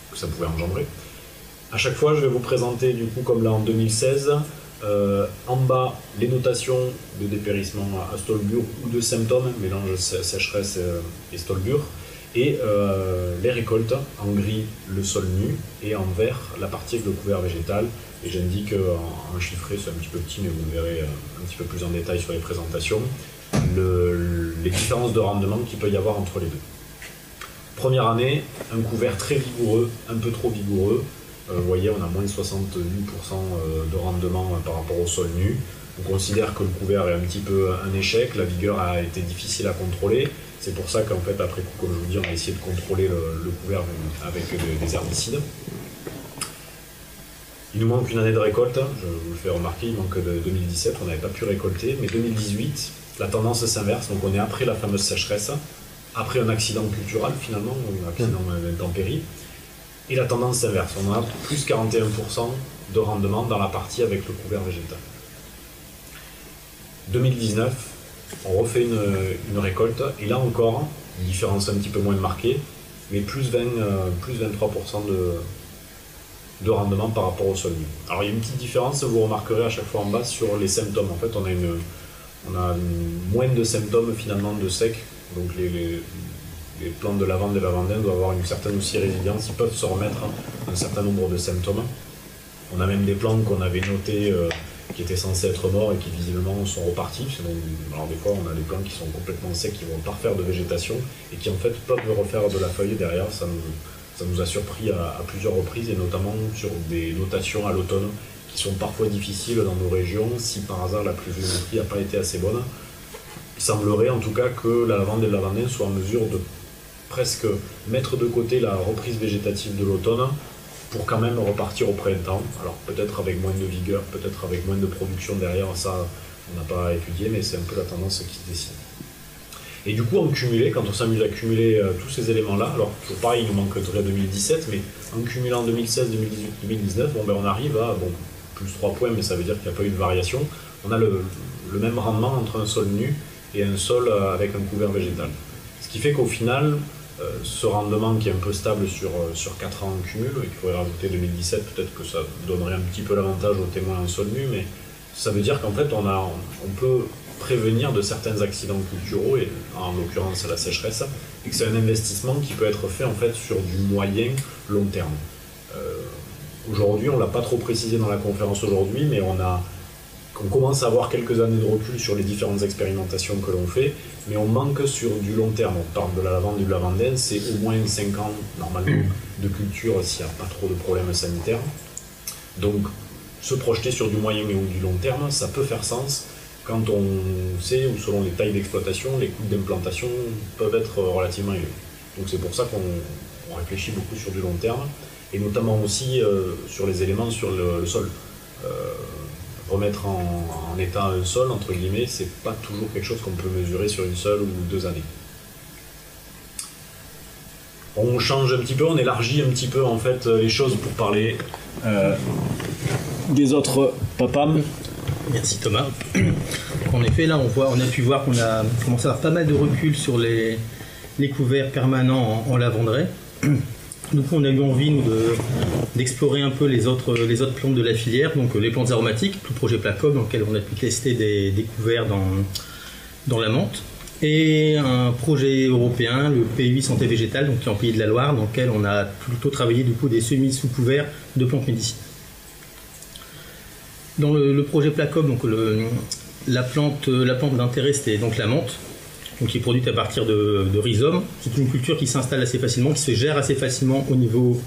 S1: que ça pouvait engendrer. À chaque fois, je vais vous présenter, du coup, comme là en 2016, en bas, les notations de dépérissement à stolbur ou de symptômes, mélange sécheresse et stolbur, et les récoltes, en gris le sol nu, et en vert la partie avec le couvert végétal. Et j'indique en chiffré, c'est un petit peu petit, mais vous le verrez un petit peu plus en détail sur les présentations, les différences de rendement qu'il peut y avoir entre les deux. Première année, un couvert très vigoureux, un peu trop vigoureux. Vous voyez, on a moins de 68% de rendement par rapport au sol nu. On considère que le couvert est un petit peu un échec, la vigueur a été difficile à contrôler. C'est pour ça qu'en fait, après coup, comme je vous dis, on a essayé de contrôler le couvert avec des herbicides. Il nous manque une année de récolte, je vous le fais remarquer, il manque de 2017, on n'avait pas pu récolter, mais 2018, la tendance s'inverse, donc on est après la fameuse sécheresse, après un accident cultural finalement, un accident d'intempérie, et la tendance s'inverse, on a plus 41% de rendement dans la partie avec le couvert végétal. 2019, on refait une récolte, et là encore, une différence un petit peu moins marquée, mais plus 23% de rendement par rapport au sol nu. Alors il y a une petite différence, vous remarquerez à chaque fois en bas sur les symptômes. En fait, on a moins de symptômes finalement de sec, donc les plantes de lavande et lavandin doivent avoir une certaine aussi résilience, ils peuvent se remettre un certain nombre de symptômes. On a même des plantes qu'on avait notées qui étaient censées être morts et qui visiblement sont repartis. Alors des fois on a des plantes qui sont complètement secs, qui vont pas refaire de végétation et qui en fait peuvent refaire de la feuille derrière. Ça nous a surpris à plusieurs reprises, et notamment sur des notations à l'automne qui sont parfois difficiles dans nos régions, si par hasard la pluviométrie n'a pas été assez bonne. Il semblerait en tout cas que la lavande et le lavandin soient en mesure de presque mettre de côté la reprise végétative de l'automne pour quand même repartir au printemps. Alors peut-être avec moins de vigueur, peut-être avec moins de production derrière, ça on n'a pas étudié, mais c'est un peu la tendance qui se dessine. Et du coup, en cumulé, quand on s'amuse à cumuler tous ces éléments-là, alors toujours pareil, il nous manquerait 2017, mais en cumulant 2016, 2018, 2019, on arrive à plus 3 points, mais ça veut dire qu'il n'y a pas eu de variation. On a le même rendement entre un sol nu et un sol avec un couvert végétal. Ce qui fait qu'au final, ce rendement qui est un peu stable sur 4 ans en cumul, et qu'il faudrait rajouter 2017, peut-être que ça donnerait un petit peu l'avantage aux témoins en sol nu, mais ça veut dire qu'en fait, on peut prévenir de certains accidents culturaux, et en l'occurrence la sécheresse, et que c'est un investissement qui peut être fait en fait sur du moyen long terme. Aujourd'hui, on ne l'a pas trop précisé dans la conférence aujourd'hui, mais on commence à avoir quelques années de recul sur les différentes expérimentations que l'on fait, mais on manque sur du long terme. On parle de la lavande et du lavandin, c'est au moins 5 ans normalement de culture s'il n'y a pas trop de problèmes sanitaires. Donc se projeter sur du moyen ou du long terme, ça peut faire sens quand on sait, ou selon les tailles d'exploitation, les coûts d'implantation peuvent être relativement élevés. Donc c'est pour ça qu'on réfléchit beaucoup sur du long terme, et notamment aussi sur les éléments sur le sol. Remettre en état un sol, entre guillemets, c'est pas toujours quelque chose qu'on peut mesurer sur une seule ou 2 années. on change un petit peu, on élargit un petit peu en fait les choses pour parler des autres PAPAM.
S4: Merci Thomas. En effet, là on a pu voir qu'on a commencé à avoir pas mal de recul sur les couverts permanents en lavanderaie. Donc on a eu envie d'explorer un peu les autres plantes de la filière, donc les plantes aromatiques, tout le projet Placob dans lequel on a pu tester des couverts dans la menthe, et un projet européen, le PUI Santé Végétale, donc qui est en Pays de la Loire, dans lequel on a plutôt travaillé du coup des semis sous couvert de plantes médicinales. Dans le projet Placob, donc la plante d'intérêt c'était donc la menthe, donc qui est produite à partir de rhizomes. C'est une culture qui s'installe assez facilement, qui se gère assez facilement au niveau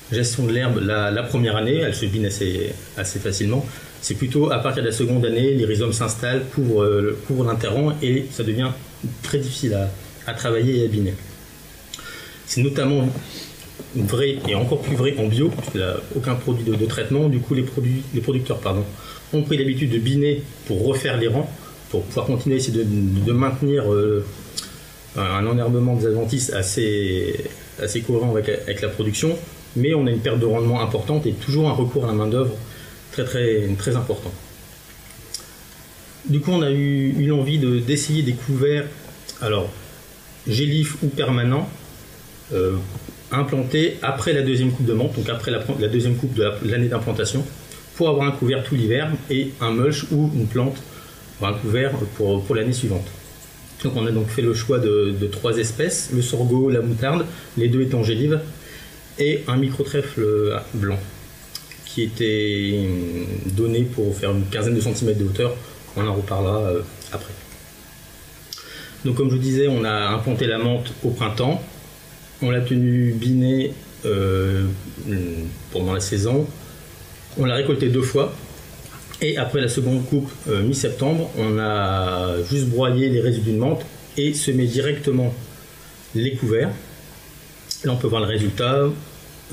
S4: gestion de l'herbe la première année, elle se bine assez facilement. C'est plutôt à partir de la seconde année, les rhizomes s'installent, couvrent l'interrang et ça devient très difficile à travailler et à biner. C'est notamment vrai et encore plus vrai en bio, puisqu'il n'y a aucun produit de traitement. Du coup, les producteurs ont pris l'habitude de biner pour refaire les rangs, pour pouvoir continuer à essayer de maintenir un enherbement des adventices assez cohérent avec la production, mais on a une perte de rendement importante et toujours un recours à la main-d'œuvre très important. Du coup, on a eu l'envie d'essayer des couverts, alors gélifs ou permanents, implantés après la deuxième coupe de menthe, donc après la deuxième coupe de l'année d'implantation, pour avoir un couvert tout l'hiver et un mulch ou une plante un couvert pour l'année suivante. Donc on a donc fait le choix de 3 espèces, le sorgho, la moutarde, les 2 étant gélives, et un micro-trèfle blanc qui était donné pour faire une quinzaine de centimètres de hauteur. On en reparlera après. Donc comme je vous disais, on a implanté la menthe au printemps, on l'a tenue binée pendant la saison, on l'a récoltée 2 fois. Et après la seconde coupe, mi-septembre, on a juste broyé les résidus de menthe et semé directement les couverts. Là, on peut voir le résultat,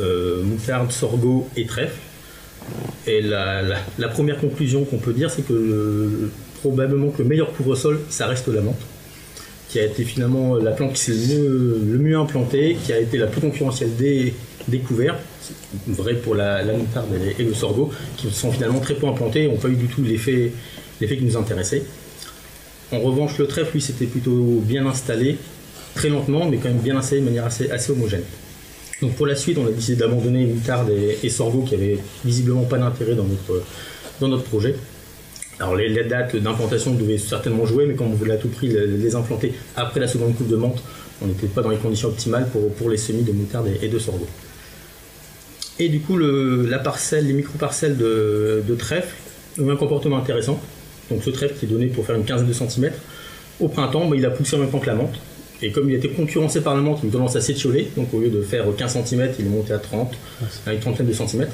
S4: moutarde, sorgho et trèfle. Et la première conclusion qu'on peut dire, c'est que probablement que le meilleur couvre-sol, ça reste la menthe, qui a été finalement la plante qui s'est le mieux implantée, qui a été la plus concurrentielle des couverts. C'est vrai pour la moutarde et le sorgho, qui sont finalement très peu implantés et n'ont pas eu du tout l'effet qui nous intéressait. En revanche, le trèfle, lui, c'était plutôt bien installé, très lentement, mais quand même bien installé de manière assez homogène. Donc pour la suite, on a décidé d'abandonner moutarde et sorgho qui n'avaient visiblement pas d'intérêt dans notre projet. Alors les dates d'implantation devaient certainement jouer, mais comme on voulait à tout prix les implanter après la seconde coupe de menthe, on n'était pas dans les conditions optimales pour les semis de moutarde et de sorgho. Et du coup, les micro-parcelles de trèfle ont un comportement intéressant. Donc ce trèfle qui est donné pour faire une quinzaine de centimètres, au printemps, il a poussé en même temps que la menthe. Et comme il a été concurrencé par la menthe, il a tendance à s'étioler. Donc au lieu de faire 15 cm, il est monté à 30, à une trentaine de centimètres.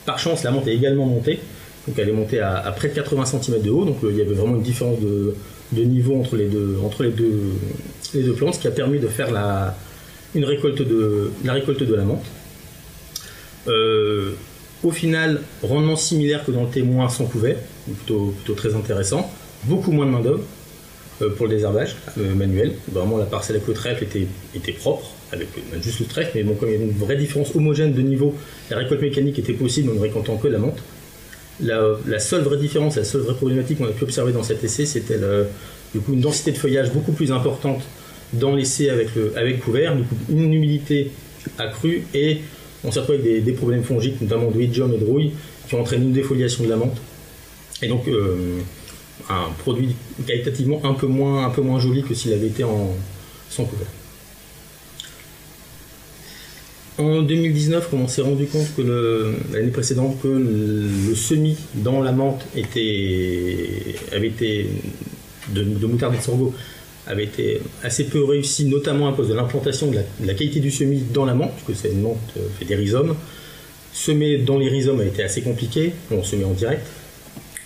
S4: Par chance, la menthe est également montée. Donc elle est montée à près de 80 cm de haut. Donc il y avait vraiment une différence de niveau entre les deux plantes, ce qui a permis de faire la récolte de la menthe. Au final, rendement similaire que dans le témoin sans couvert, plutôt très intéressant. Beaucoup moins de main-d'œuvre pour le désherbage manuel. Vraiment, la parcelle avec le trèfle était propre, avec juste le trèfle, mais bon, comme il y avait une vraie différence homogène de niveau, la récolte mécanique était possible en ne récoltant que la menthe. La seule vraie différence, la seule vraie problématique qu'on a pu observer dans cet essai, c'était du coup une densité de feuillage beaucoup plus importante dans l'essai avec couvert, du coup une humidité accrue, et on s'est retrouvé avec des problèmes fongiques, notamment de idiome et de rouille, qui ont entraîné une défoliation de la menthe. Et donc un produit qualitativement un peu moins joli que s'il avait été sans couvert. En 2019, on s'est rendu compte que l'année précédente, que le semis dans la menthe avait été de moutarde et de sorgho avait été assez peu réussi, notamment à cause de l'implantation de la qualité du semis dans la menthe, puisque c'est une menthe fait des rhizomes. Semer dans les rhizomes a été assez compliqué, on semait en direct.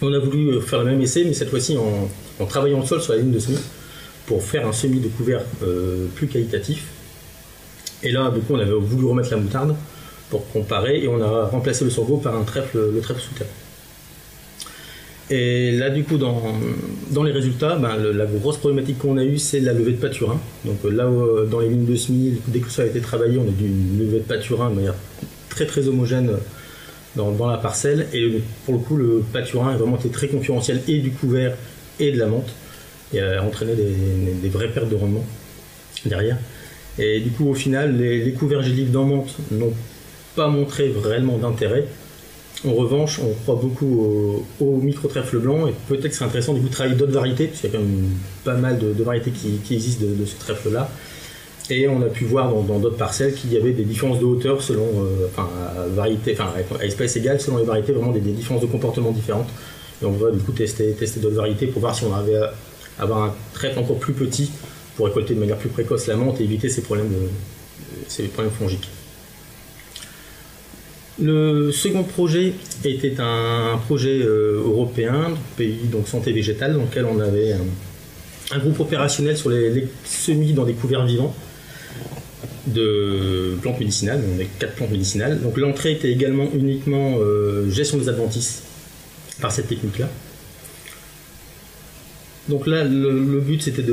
S4: On a voulu faire le même essai, mais cette fois-ci en travaillant le sol sur la ligne de semis, pour faire un semis de couvert plus qualitatif. Et là, du coup, on avait voulu remettre la moutarde pour comparer, et on a remplacé le sorgho par le trèfle souterrain. Et là, du coup, dans les résultats, la grosse problématique qu'on a eue, c'est la levée de pâturin. Donc là, dans les lignes de semis, dès que ça a été travaillé, on a dû une levée de pâturin de manière très très homogène dans la parcelle. Et pour le coup, le pâturin a vraiment été très concurrentiel et du couvert et de la menthe, et a entraîné des vraies pertes de rendement derrière. Et du coup, au final, les couverts géliques dans menthe n'ont pas montré réellement d'intérêt. En revanche, on croit beaucoup au micro-trèfle blanc, et peut-être que c'est intéressant du coup de travailler d'autres variétés, parce qu'il y a quand même pas mal de variétés qui existent de ce trèfle-là. Et on a pu voir dans d'autres parcelles qu'il y avait des différences de hauteur selon, à espèce égale, selon les variétés, vraiment des différences de comportement différentes. Et on va du coup tester d'autres variétés pour voir si on arrivait à avoir un trèfle encore plus petit pour récolter de manière plus précoce la menthe et éviter ces problèmes fongiques. Le second projet était un projet européen, pays donc santé végétale, dans lequel on avait un groupe opérationnel sur les semis dans des couverts vivants de plantes médicinales, on avait 4 plantes médicinales. Donc l'entrée était également uniquement gestion des adventices par cette technique-là. Donc là, le but c'était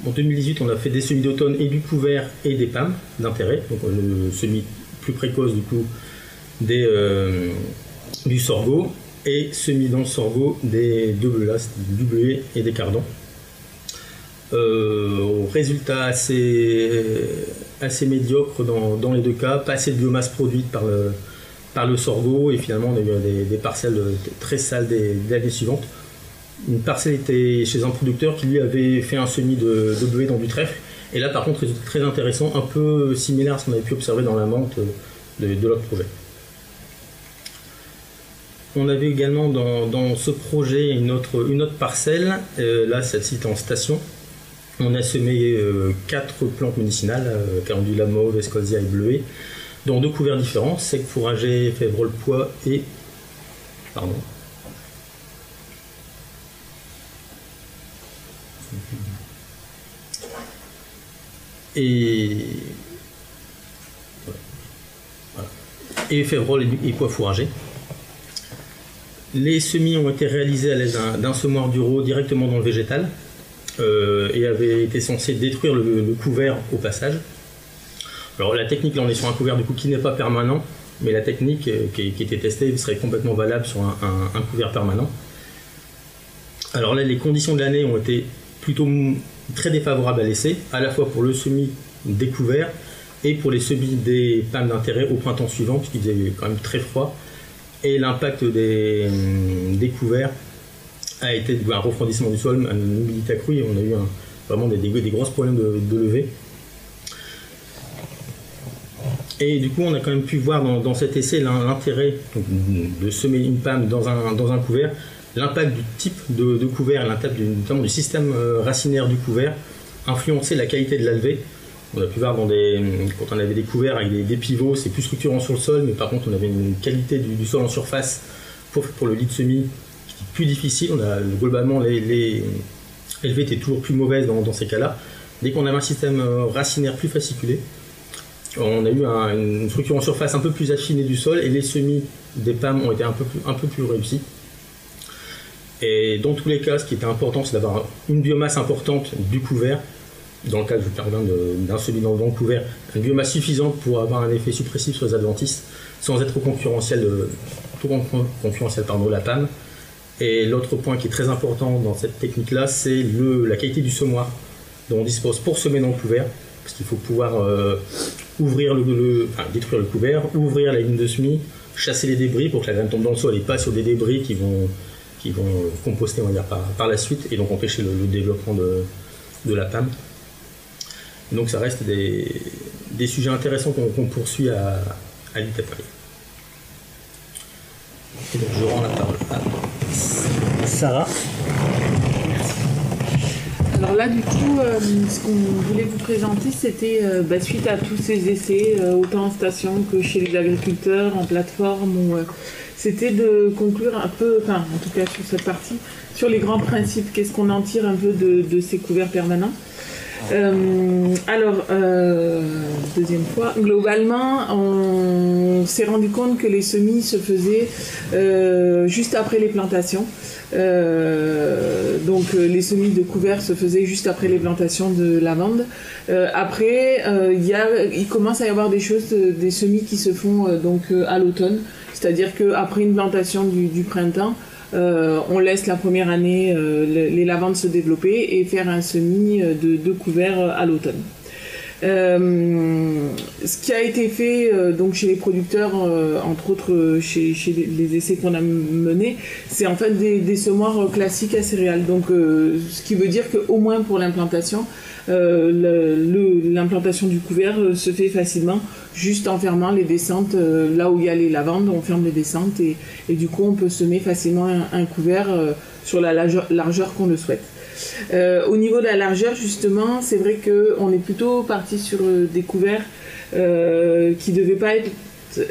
S4: en 2018, on a fait des semis d'automne et du couvert et des PAM d'intérêt. Donc le semis plus précoce du coup du sorgho, et semis dans le sorgho des deux bleuets, du bleuet et des cardans. Résultat assez médiocre dans les deux cas, pas assez de biomasse produite par le sorgho, et finalement on a eu des parcelles très sales des années suivantes. Une parcelle était chez un producteur qui lui avait fait un semis de bleuet dans du trèfle, et là par contre résultat très intéressant, un peu similaire à ce qu'on avait pu observer dans la menthe de l'autre projet. On avait également dans ce projet une autre parcelle, là celle-ci en station. On a semé 4 plantes médicinales, calendula, mauve, escolzia et bleuet, dans 2 couverts différents, sec fourragé, févrole pois et... Pardon. Et févrole et pois fourragés. Les semis ont été réalisés à l'aide d'un semoir Duro directement dans le végétal, et avaient été censés détruire le couvert au passage. Alors la technique, là on est sur un couvert du coup qui n'est pas permanent, mais la technique qui était testée serait complètement valable sur un couvert permanent. Alors là, les conditions de l'année ont été plutôt très défavorables à l'essai, à la fois pour le semis des couverts et pour les semis des PAM d'intérêt au printemps suivant, puisqu'il faisait quand même très froid. Et l'impact des couverts a été un refroidissement du sol, une humidité accrue, et on a eu vraiment des gros problèmes de levée. Et du coup, on a quand même pu voir dans cet essai l'intérêt de semer une PAM dans un couvert, l'impact du type de couvert, l'impact notamment du système racinaire du couvert, influencer la qualité de la levée. On a pu voir quand on avait des couverts avec des pivots, c'est plus structurant sur le sol, mais par contre on avait une qualité du sol en surface pour le lit de semis plus difficile. Globalement les levées étaient toujours plus mauvaises dans ces cas-là. Dès qu'on avait un système racinaire plus fasciculé, on a eu une structure en surface un peu plus affinée du sol, et les semis des PAM ont été un peu plus réussis. Et dans tous les cas, ce qui était important, c'est d'avoir une biomasse importante du couvert. Dans le cas d'un semis dans le couvert, une biomasse suffisante pour avoir un effet suppressif sur les adventices, sans être concurrentiel la PAM. Et l'autre point qui est très important dans cette technique-là, c'est la qualité du semoir dont on dispose pour semer dans le couvert, parce qu'il faut pouvoir détruire le couvert, ouvrir la ligne de semis, chasser les débris pour que la graine tombe dans le sol et pas sur des débris qui vont composter, on va dire, par la suite, et donc empêcher le développement de la PAM. Donc ça reste des sujets intéressants qu'on poursuit à l'ITA Paris. Et donc je rends la parole à Sarah.
S3: Alors là, du coup, ce qu'on voulait vous présenter, c'était suite à tous ces essais, autant en station que chez les agriculteurs, en plateforme, c'était de conclure un peu, en tout cas sur cette partie, sur les grands principes, qu'est-ce qu'on en tire un peu de ces couverts permanents. Deuxième fois, globalement, on s'est rendu compte que les semis se faisaient juste après les plantations. Donc les semis de couverts se faisaient juste après les plantations de lavande. Après, il commence à y avoir des semis qui se font à l'automne, c'est-à-dire qu'après une plantation du printemps, on laisse la première année les lavandes se développer et faire un semis de couverts à l'automne. Ce qui a été fait donc chez les producteurs, entre autres chez les essais qu'on a menés, c'est en fait des semoirs classiques à céréales. Donc, ce qui veut dire qu'au moins pour l'implantation, l'implantation du couvert se fait facilement, juste en fermant les descentes. Là où il y a les lavandes, on ferme les descentes et du coup on peut semer facilement un couvert sur la largeur qu'on le souhaite. Au niveau de la largeur, justement, c'est vrai qu'on est plutôt parti sur des couverts qui ne devaient pas être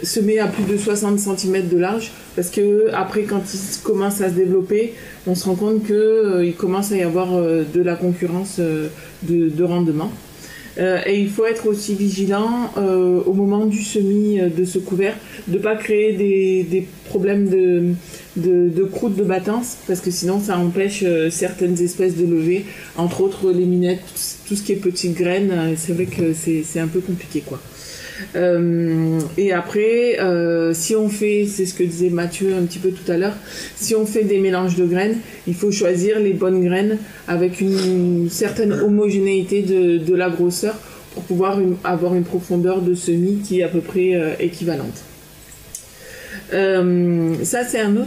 S3: semés à plus de 60 cm de large, parce que après, quand ils commencent à se développer, on se rend compte qu'il commence à y avoir de la concurrence de rendement. Et il faut être aussi vigilant au moment du semis de ce couvert, de ne pas créer des problèmes de croûte de battance, parce que sinon ça empêche certaines espèces de lever, entre autres les minettes, tout ce qui est petites graines. C'est vrai que c'est un peu compliqué, quoi. Et après, si on fait, c'est ce que disait Mathieu un petit peu tout à l'heure, si on fait des mélanges de graines, il faut choisir les bonnes graines avec une certaine homogénéité de la grosseur pour pouvoir avoir une profondeur de semis qui est à peu près équivalente. Ça, c'est une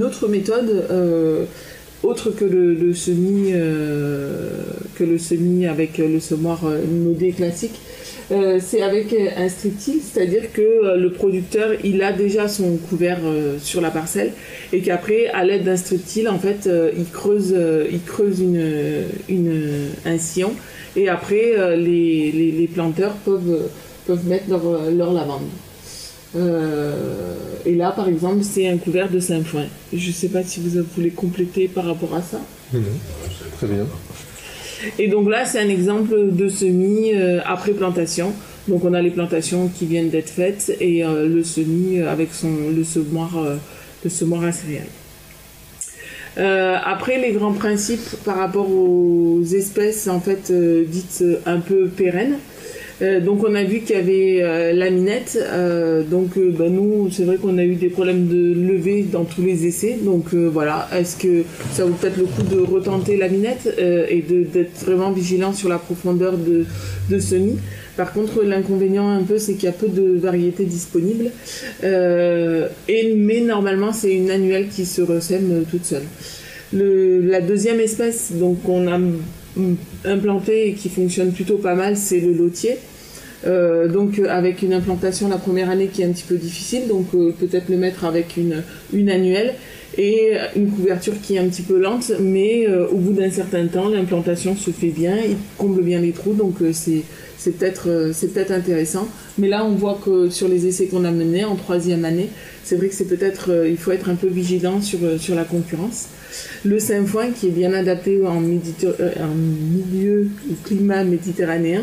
S3: autre méthode autre que le semis avec le semoir modé classique. C'est avec un strip-till, c'est-à-dire que le producteur il a déjà son couvert sur la parcelle et qu'après à l'aide d'un strip-till en fait il creuse un sillon et après les planteurs peuvent mettre leur lavande. Et là par exemple c'est un couvert de Saint-Foin. Je ne sais pas si vous voulez compléter par rapport à ça.
S2: Très bien.
S3: Et donc là, c'est un exemple de semis après plantation. Donc on a les plantations qui viennent d'être faites et le semis avec le semoir à céréales. Après, les grands principes par rapport aux espèces en fait dites un peu pérennes. Donc on a vu qu'il y avait la minette, nous c'est vrai qu'on a eu des problèmes de levée dans tous les essais, donc voilà, est-ce que ça vaut peut-être le coup de retenter la minette et d'être vraiment vigilant sur la profondeur de semis. Par contre l'inconvénient un peu c'est qu'il y a peu de variétés disponibles, mais normalement c'est une annuelle qui se ressème toute seule. La deuxième espèce donc on a implanté et qui fonctionne plutôt pas mal, c'est le lotier. Avec une implantation la première année qui est un petit peu difficile, donc peut-être le mettre avec une annuelle et une couverture qui est un petit peu lente, mais au bout d'un certain temps l'implantation se fait bien, il comble bien les trous, donc c'est peut-être intéressant. Mais là on voit que sur les essais qu'on a menés en troisième année, c'est vrai que c'est peut-être il faut être un peu vigilant sur la concurrence. Le Saint-Foin qui est bien adapté en milieu ou climat méditerranéen.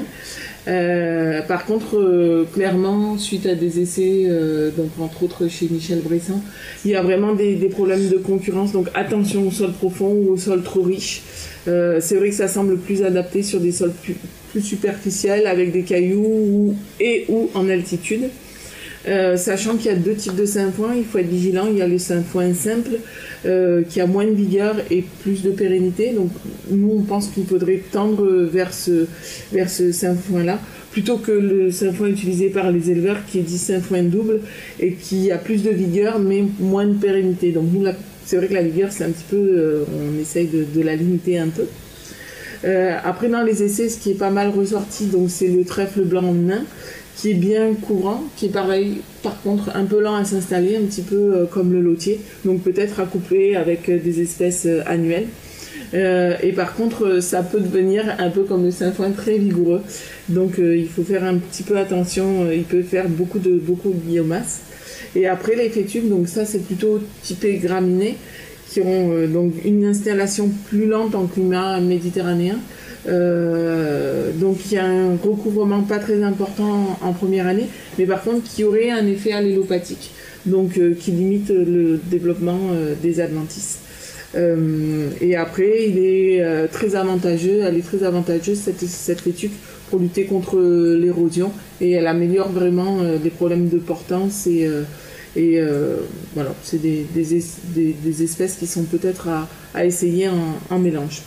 S3: Par contre, clairement, suite à des essais, donc entre autres chez Michel Bressan, il y a vraiment des problèmes de concurrence. Donc attention au sol profond ou au sol trop riche. C'est vrai que ça semble plus adapté sur des sols plus superficiels avec des cailloux ou en altitude. Sachant qu'il y a deux types de Saint-Foin, il faut être vigilant. Il y a le Saint-Foin simple qui a moins de vigueur et plus de pérennité. Donc nous on pense qu'il faudrait tendre vers ce Saint-Foin-là plutôt que le Saint-Foin utilisé par les éleveurs qui est dit Saint-Foin double et qui a plus de vigueur mais moins de pérennité. Donc nous c'est vrai que la vigueur c'est un petit peu, on essaye de la limiter un peu. Après dans les essais ce qui est pas mal ressorti donc c'est le trèfle blanc nain qui est bien couvrant, qui est pareil, par contre un peu lent à s'installer, un petit peu comme le lotier, donc peut-être à coupler avec des espèces annuelles. Et par contre, ça peut devenir un peu comme le Saint-Foin très vigoureux, donc il faut faire un petit peu attention, il peut faire beaucoup de biomasse. Et après les fétuques, donc ça c'est plutôt typé graminé, qui auront donc une installation plus lente en climat méditerranéen. Donc il y a un recouvrement pas très important en première année, mais par contre qui aurait un effet allélopathique, donc qui limite le développement des adventices. Et après, elle est très avantageuse cette étude pour lutter contre l'érosion, et elle améliore vraiment les problèmes de portance et voilà, c'est des espèces qui sont peut-être à essayer en mélange.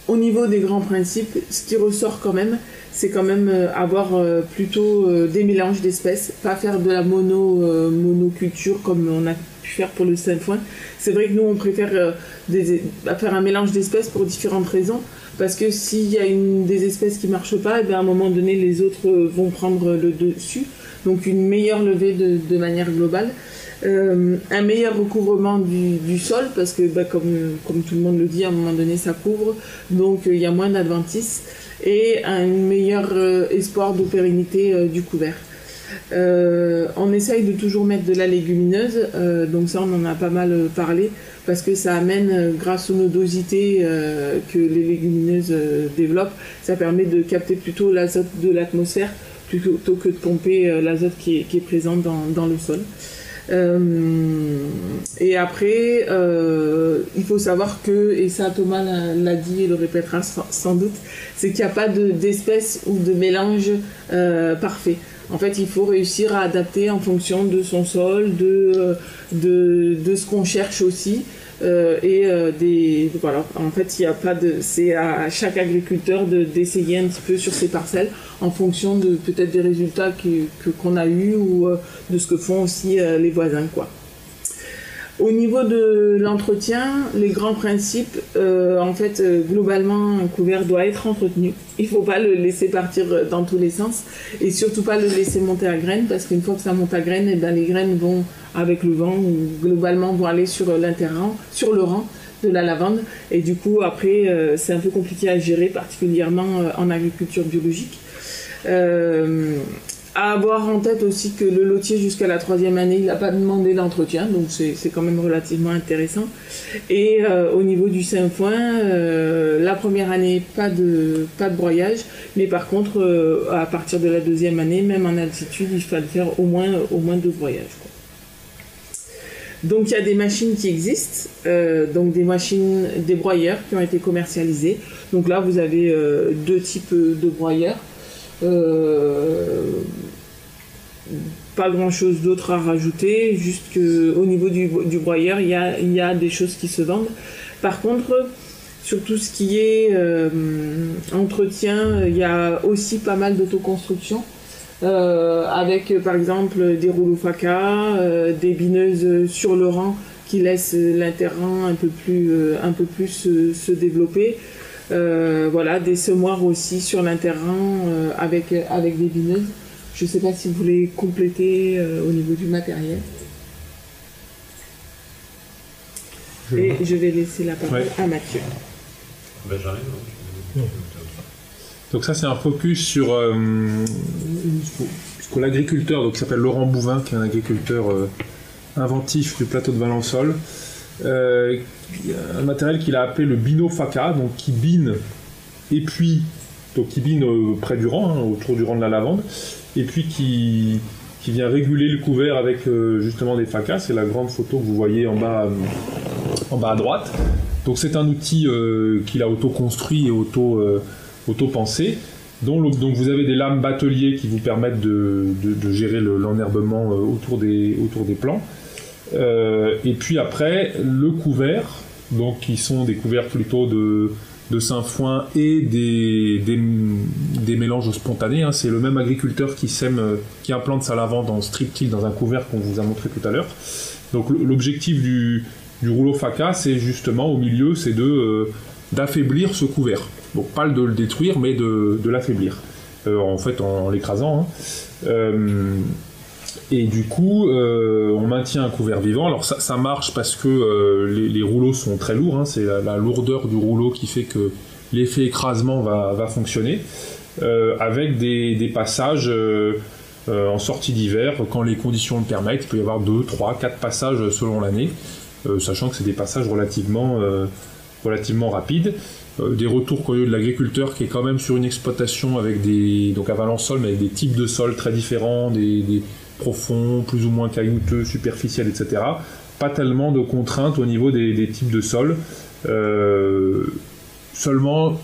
S3: Au niveau des grands principes, ce qui ressort quand même, c'est quand même avoir plutôt des mélanges d'espèces, pas faire de la monoculture comme on a pu faire pour le sainfoin. C'est vrai que nous on préfère faire un mélange d'espèces pour différentes raisons, parce que s'il y a des espèces qui marchent pas, et bien à un moment donné les autres vont prendre le dessus. Donc une meilleure levée de manière globale. Un meilleur recouvrement du sol, parce que comme tout le monde le dit, à un moment donné ça couvre, donc il y a moins d'adventices, et un meilleur espoir de pérennité du couvert. On essaye de toujours mettre de la légumineuse, donc ça on en a pas mal parlé, parce que ça amène, grâce aux nodosités que les légumineuses développent, ça permet de capter plutôt l'azote de l'atmosphère plutôt que de pomper l'azote qui est présent dans le sol. Et après, il faut savoir que, et ça Thomas l'a dit et le répétera sans doute, c'est qu'il n'y a pas d'espèce ou de mélange parfait. En fait, il faut réussir à adapter en fonction de son sol, de ce qu'on cherche aussi. Voilà. En fait, il n'y a pas c'est à chaque agriculteur d'essayer un petit peu sur ses parcelles en fonction de peut-être des résultats qu'on a eu ou de ce que font aussi les voisins, quoi. Au niveau de l'entretien, les grands principes, globalement, un couvert doit être entretenu. Il ne faut pas le laisser partir dans tous les sens et surtout pas le laisser monter à graines, parce qu'une fois que ça monte à graines, les graines vont, avec le vent, globalement, vont aller sur le rang de la lavande. Et du coup, après, c'est un peu compliqué à gérer, particulièrement en agriculture biologique. À avoir en tête aussi que le lotier jusqu'à la 3e année, il n'a pas demandé d'entretien, donc c'est quand même relativement intéressant. Et au niveau du sainfoin, la première année, pas de broyage, mais par contre, à partir de la 2e année, même en altitude, il faut faire au moins 2 broyages, quoi. Donc il y a des machines qui existent, donc des broyeurs qui ont été commercialisés. Donc là, vous avez 2 types de broyeurs. Pas grand chose d'autre à rajouter, juste qu'au niveau du broyeur, il y a des choses qui se vendent. Par contre, sur tout ce qui est entretien, il y a aussi pas mal d'autoconstruction, avec par exemple des rouleaux FACA, des bineuses sur le rang qui laissent l'interrang un peu plus se développer. Voilà, des semoirs aussi sur l'interrang avec des bineuses. Je ne sais pas si vous voulez compléter au niveau du matériel. Et je vais laisser la parole à Mathieu.
S1: Ben, j'arrive.
S2: Donc ça, c'est un focus sur l'agriculteur, donc qui s'appelle Laurent Bouvin, qui est un agriculteur inventif du plateau de Valençol. Un matériel qu'il a appelé le Bino FACA, donc qui bine, et puis donc qui bine près du rang, autour du rang de la lavande, et puis qui vient réguler le couvert avec justement des FACA. C'est la grande photo que vous voyez en bas à droite. Donc c'est un outil qu'il a auto-construit et auto-pensé. Donc vous avez des lames bateliers qui vous permettent de gérer l'enherbement autour des plants. Et puis après, le couvert, donc qui sont des couverts plutôt de sainfoin et des mélanges spontanés. C'est le même agriculteur qui implante sa lavande en strip-till dans un couvert qu'on vous a montré tout à l'heure. Donc l'objectif du rouleau FACA, c'est justement au milieu, c'est d'affaiblir ce couvert. Donc pas de le détruire, mais de l'affaiblir. En fait, en l'écrasant. Et du coup, on maintient un couvert vivant. Alors ça marche parce que les rouleaux sont très lourds. C'est la lourdeur du rouleau qui fait que l'effet écrasement va fonctionner. Avec des passages en sortie d'hiver, quand les conditions le permettent. Il peut y avoir 2, 3, 4 passages selon l'année, sachant que c'est des passages relativement rapides. Des retours curieux de l'agriculteur qui est quand même sur une exploitation avec donc à Valensole, mais avec des types de sols très différents, des profonds, plus ou moins caillouteux, superficiels, etc. Pas tellement de contraintes au niveau des types de sols. Seulement,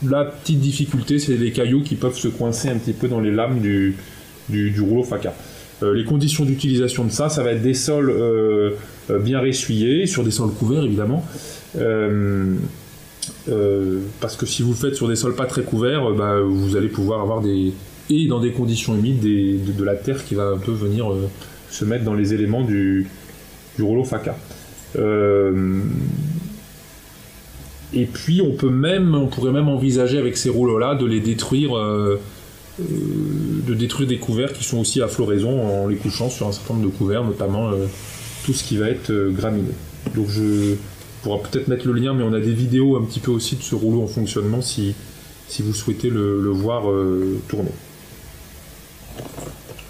S2: la petite difficulté, c'est les cailloux qui peuvent se coincer un petit peu dans les lames du rouleau FACA. Les conditions d'utilisation de ça va être des sols bien ressuyés, sur des sols couverts évidemment. Parce que si vous le faites sur des sols pas très couverts, vous allez pouvoir avoir et dans des conditions humides, de la terre qui va un peu venir se mettre dans les éléments du rouleau FACA. Et puis on pourrait même envisager avec ces rouleaux-là de les détruire, de détruire des couverts qui sont aussi à floraison en les couchant sur un certain nombre de couverts, notamment tout ce qui va être graminé. Donc je pourrais peut-être mettre le lien, mais on a des vidéos un petit peu aussi de ce rouleau en fonctionnement si vous souhaitez le voir tourner.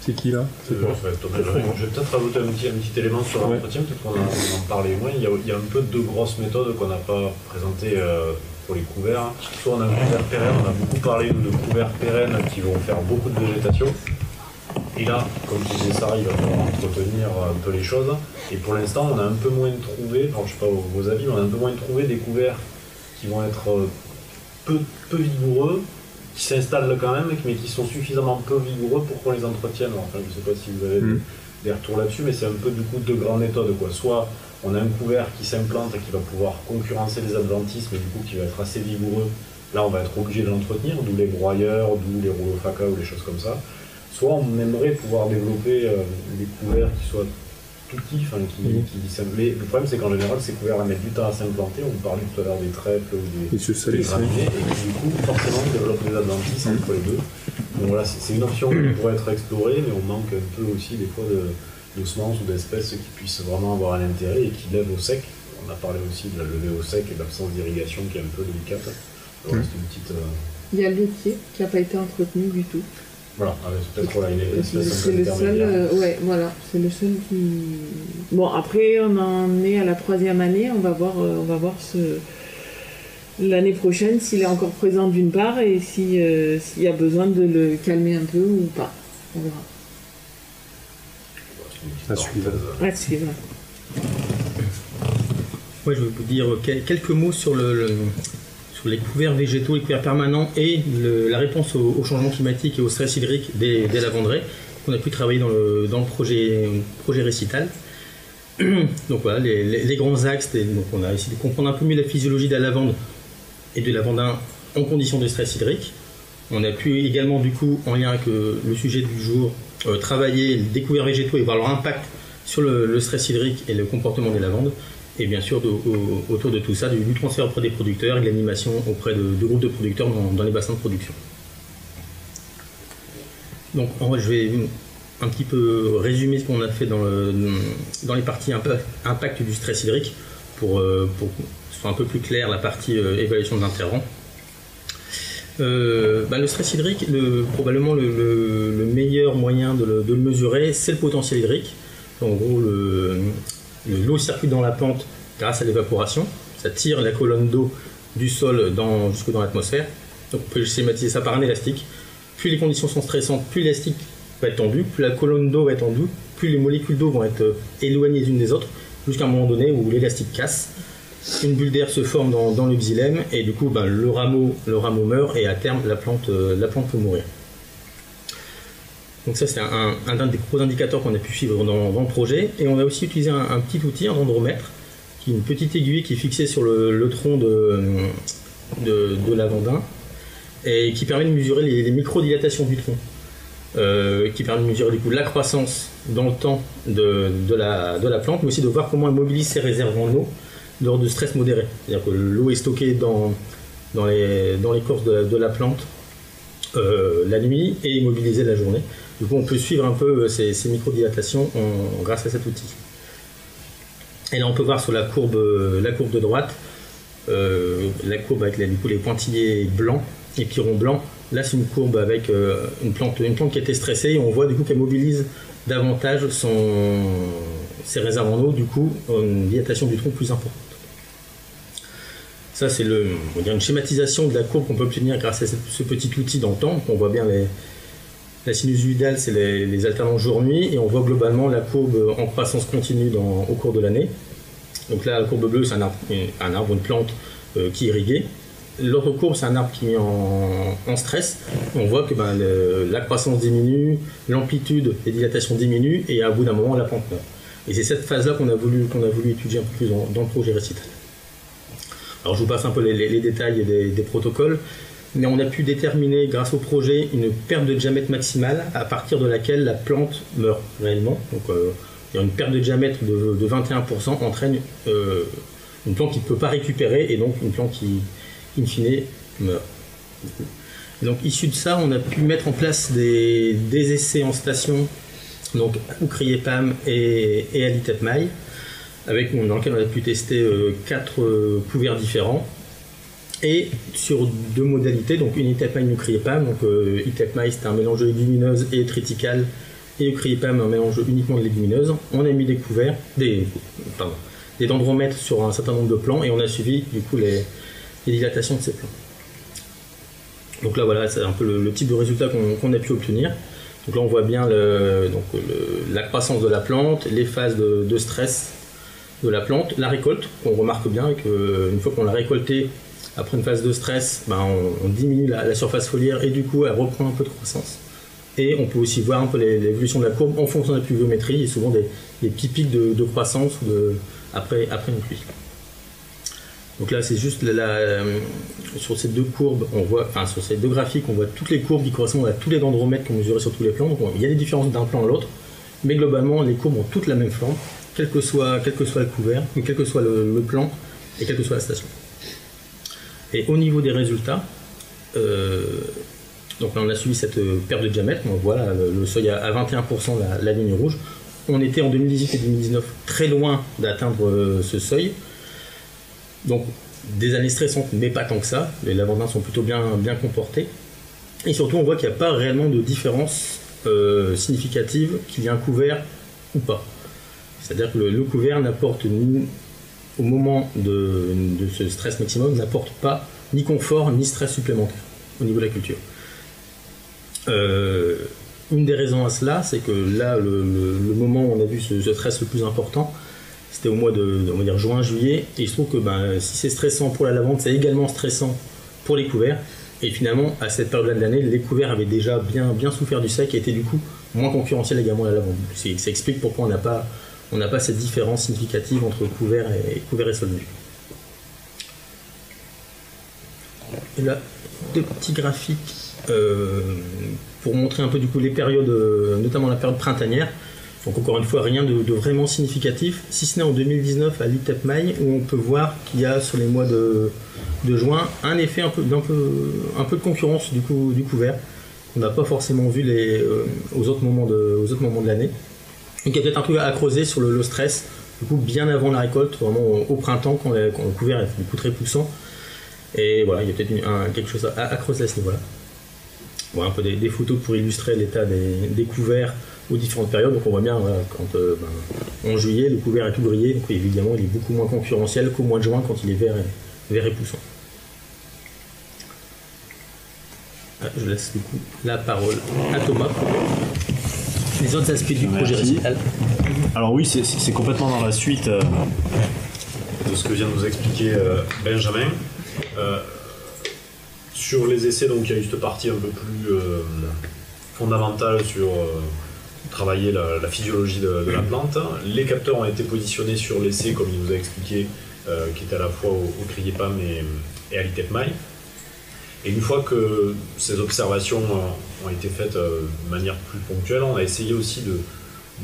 S2: C'est qui là?
S1: Je vais peut-être rajouter un petit élément sur l'entretien, peut-être qu'on en parlait moins. Il y a un peu deux grosses méthodes qu'on n'a pas présentées pour les couverts. Soit on a un couvert pérenne, on a beaucoup parlé de couverts pérennes qui vont faire beaucoup de végétation. Et là, comme disait Sarah, il va falloir entretenir un peu les choses. Et pour l'instant, on a un peu moins trouvé, alors je ne sais pas vos avis, mais on a un peu moins trouvé des couverts qui vont être peu vigoureux, qui s'installent quand même, mais qui sont suffisamment peu vigoureux pour qu'on les entretienne. Enfin, je ne sais pas si vous avez des retours là-dessus, mais c'est un peu du coup deux grandes méthodes, quoi. Soit on a un couvert qui s'implante et qui va pouvoir concurrencer les adventices, mais du coup qui va être assez vigoureux. Là, on va être obligé de l'entretenir, d'où les broyeurs, d'où les rouleaux FACA ou les choses comme ça. Soit on aimerait pouvoir développer des couverts qui soient tout petits, mais le problème c'est qu'en général ces couverts mettent du temps à s'implanter. On parlait tout à l'heure des trèfles ou des graminées, et du coup forcément on développe des adventices entre les deux. Donc voilà, c'est une option qui pourrait être explorée, mais on manque un peu aussi des fois de semences ou d'espèces qui puissent vraiment avoir un intérêt et qui lèvent au sec. On a parlé aussi de la levée au sec et de l'absence d'irrigation qui est un peu délicate. Alors, c'est une petite,
S3: Il y a le laitier qui n'a pas été entretenu du tout.
S1: Voilà, c'est peut-être une espèce
S3: c'est le seul, voilà, c'est le seul qui. Bon, après, on en est à la 3e année, on va voir l'année prochaine s'il est encore présent d'une part et s'il y a besoin de le calmer un peu ou pas. On verra.
S2: À suivre.
S3: À suivre.
S4: Moi, je vais vous dire quelques mots sur sur les couverts végétaux, les couverts permanents et la réponse au changement climatique et au stress hydrique des lavanderies qu'on a pu travailler dans le projet récital. Donc voilà, les grands axes. Donc on a essayé de comprendre un peu mieux la physiologie de la lavande et du lavandin en conditions de stress hydrique. On a pu également, du coup, en lien avec le sujet du jour, travailler les couverts végétaux et voir leur impact sur le stress hydrique et le comportement des lavandes. Et bien sûr, autour de tout ça, du transfert auprès des producteurs et de l'animation auprès de groupes de producteurs dans les bassins de production. Donc, je vais un petit peu résumer ce qu'on a fait dans les parties impact du stress hydrique pour que ce soit un peu plus clair la partie évaluation de l'interrant. Le stress hydrique, probablement le meilleur moyen de le mesurer, c'est le potentiel hydrique. En gros, l'eau circule dans la plante grâce à l'évaporation. Ça tire la colonne d'eau du sol jusque dans l'atmosphère. Donc on peut schématiser ça par un élastique. Plus les conditions sont stressantes, plus l'élastique va être tendu, plus la colonne d'eau va être tendue, plus les molécules d'eau vont être éloignées les unes des autres, jusqu'à un moment donné où l'élastique casse. Une bulle d'air se forme dans le xylème et du coup le rameau meurt et à terme la plante peut mourir. Donc ça c'est un des gros indicateurs qu'on a pu suivre dans le projet. Et on a aussi utilisé un petit outil, un dendromètre, qui est une petite aiguille qui est fixée sur le tronc de lavandin et qui permet de mesurer les microdilatations du tronc, qui permet de mesurer du coup la croissance dans le temps de la plante, mais aussi de voir comment elle mobilise ses réserves en eau lors de stress modéré. C'est-à-dire que l'eau est stockée dans l'écorce de la plante la nuit et immobilisée la journée. Du coup, on peut suivre un peu ces microdilatations grâce à cet outil. Et là, on peut voir sur la courbe de droite, la courbe avec les pointillés blancs Et puis rond blanc, là c'est une courbe avec une plante qui était stressée, et on voit du coup qu'elle mobilise davantage ses réserves en eau, du coup une dilatation du tronc plus importante. Ça c'est une schématisation de la courbe qu'on peut obtenir grâce à ce petit outil dans le temps. On voit bien la sinusoïdale, c'est les alternances jour-nuit, et on voit globalement la courbe en croissance continue au cours de l'année. Donc là, la courbe bleue, c'est un arbre, une plante qui est irriguée. L'autre courbe, c'est un arbre qui est en stress. On voit que la croissance diminue, l'amplitude des dilatations diminue, et à bout d'un moment, la plante meurt. Et c'est cette phase-là qu'on a voulu étudier un peu plus dans le projet récital. Alors je vous passe un peu les détails des protocoles, mais on a pu déterminer grâce au projet une perte de diamètre maximale à partir de laquelle la plante meurt réellement. Donc une perte de diamètre de 21% entraîne une plante qui ne peut pas récupérer, et donc une plante qui, in fine, meurt. Donc issu de ça, on a pu mettre en place des essais en station, donc Oucrier-Pam et Ali-Tepmaï, dans lequel on a pu tester 4 couverts différents, et sur 2 modalités, donc une Itepmaï, une Oucrier-Pam. Donc Itepmaï, c'était un mélange de légumineuses et triticales, et Oucrier-Pam, un mélange uniquement de légumineuses. On a mis des couverts, des dendromètres sur un certain nombre de plants, et on a suivi du coup les dilatations de ces plants. Donc là voilà, c'est un peu le type de résultat qu'on a pu obtenir. Donc là on voit bien la croissance de la plante, les phases de stress de la plante, la récolte, qu'on remarque bien, qu'une fois qu'on l'a récoltée, après une phase de stress, on diminue la surface foliaire, et du coup elle reprend un peu de croissance. Et on peut aussi voir un peu l'évolution de la courbe en fonction de la pluviométrie, et souvent des petits pics de croissance après une pluie. Donc là c'est juste sur ces 2 courbes, sur ces 2 graphiques, on voit toutes les courbes qui correspondent à tous les dendromètres qu'on mesurait sur tous les plans. Donc il y a des différences d'un plan à l'autre, mais globalement les courbes ont toutes la même forme, quel que soit le couvert, quel que soit le plan, et quelle que soit la station. Et au niveau des résultats, donc là on a suivi cette perte de diamètre, on voit là, le seuil à 21%, la ligne rouge. On était en 2018 et 2019 très loin d'atteindre ce seuil. Donc des années stressantes, mais pas tant que ça. Les lavandins sont plutôt bien comportés. Et surtout on voit qu'il n'y a pas réellement de différence significative qu'il y ait un couvert ou pas. C'est-à-dire que le couvert n'apporte au moment de ce stress maximum, n'apporte pas ni confort ni stress supplémentaire au niveau de la culture. Une des raisons à cela, c'est que là, le moment où on a vu ce stress le plus important, c'était au mois de juin-juillet, et il se trouve que si c'est stressant pour la lavande, c'est également stressant pour les couverts, et finalement, à cette période-là de l'année, les couverts avaient déjà bien souffert du sec, et étaient du coup moins concurrentiels également à la lavande. Ça explique pourquoi on n'a pas cette différence significative entre couvert et sol nu. Et là, 2 petits graphiques pour montrer un peu du coup les périodes, notamment la période printanière. Donc encore une fois, rien de vraiment significatif, si ce n'est en 2019 à l'Itepmaï, où on peut voir qu'il y a sur les mois de juin un effet un peu de concurrence du couvert, qu'on n'a pas forcément vu aux autres moments de l'année. Donc il y a peut-être un truc à creuser sur le stress, du coup bien avant la récolte, vraiment au printemps, quand le couvert est du coup très poussant. Et voilà, il y a peut-être quelque chose à creuser à ce niveau-là. Voilà un peu des photos pour illustrer l'état des couverts aux différentes périodes. Donc on voit bien en juillet, le couvert est tout grillé, donc évidemment il est beaucoup moins concurrentiel qu'au mois de juin quand il est vert et poussant. Je laisse du coup la parole à Thomas. Les autres aspects du projet récital.
S1: Alors oui, c'est complètement dans la suite de ce que vient de nous expliquer Benjamin. Sur les essais, donc il y a eu cette partie un peu plus fondamentale sur travailler la physiologie de la plante. Les capteurs ont été positionnés sur l'essai, comme il nous a expliqué, qui était à la fois au Oucrier-Pam et à l'Itepmaï. Et une fois que ces observations ont été faites de manière plus ponctuelle, on a essayé aussi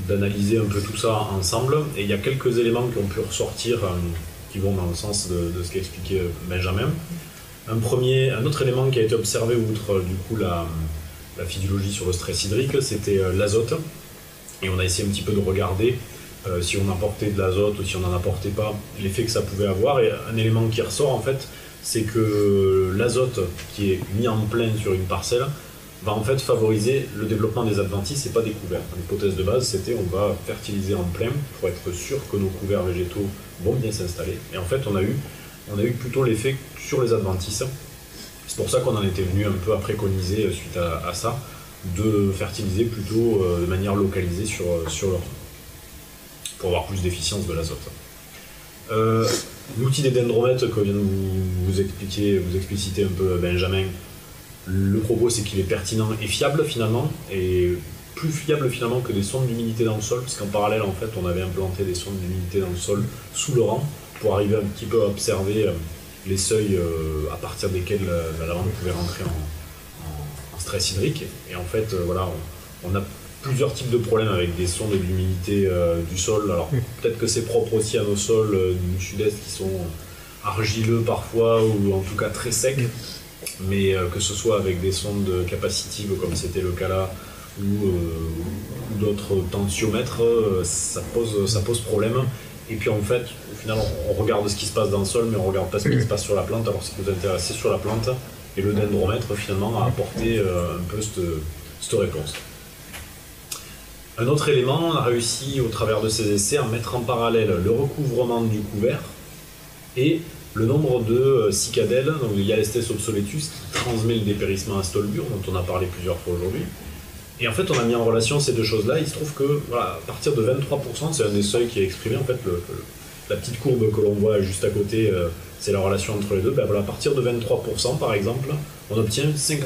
S1: d'analyser un peu tout ça ensemble. Et il y a quelques éléments qui ont pu ressortir qui vont dans le sens de ce qu'a expliqué Benjamin. Un autre élément qui a été observé outre du coup la physiologie sur le stress hydrique, c'était l'azote. Et on a essayé un petit peu de regarder si on apportait de l'azote ou si on n'en apportait pas, l'effet que ça pouvait avoir. Et un élément qui ressort en fait, c'est que l'azote qui est mis en plein sur une parcelle va en fait favoriser le développement des adventices et pas des couverts. L'hypothèse de base, c'était on va fertiliser en plein pour être sûr que nos couverts végétaux vont bien s'installer. Et en fait, on a eu plutôt l'effet sur les adventices. C'est pour ça qu'on en était venu un peu à préconiser, suite à ça, de fertiliser plutôt de manière localisée sur leur pour avoir plus d'efficience de l'azote. L'outil des dendromètres que vient de vous expliciter un peu Benjamin, le propos c'est qu'il est pertinent et fiable finalement, et plus fiable finalement que des sondes d'humidité dans le sol, parce qu'en parallèle en fait on avait implanté des sondes d'humidité dans le sol sous le rang pour arriver un petit peu à observer les seuils à partir desquels la lavande pouvait rentrer en stress hydrique. Et en fait voilà, on a plusieurs types de problèmes avec des sondes d'humidité du sol. Alors peut-être que c'est propre aussi à nos sols du sud-est qui sont argileux parfois, ou en tout cas très secs, mais que ce soit avec des sondes capacitives comme c'était le cas là, ou d'autres tensiomètres, ça pose problème. Et puis en fait, au final, on regarde ce qui se passe dans le sol, mais on regarde pas ce qui se passe sur la plante. Alors ce qui nous intéresse, c'est sur la plante, et le dendromètre finalement a apporté un peu cette réponse. Un autre élément, on a réussi au travers de ces essais à mettre en parallèle le recouvrement du couvert et le nombre de cicadelles, donc le Hyalestes obsoletus, qui transmet le dépérissement à stolbure, dont on a parlé plusieurs fois aujourd'hui. Et en fait, on a mis en relation ces deux choses-là. Il se trouve que, voilà, à partir de 23%, c'est un des seuils qui est exprimé. En fait, la petite courbe que l'on voit juste à côté, c'est la relation entre les deux. Ben voilà, à partir de 23%, par exemple, on obtient 50%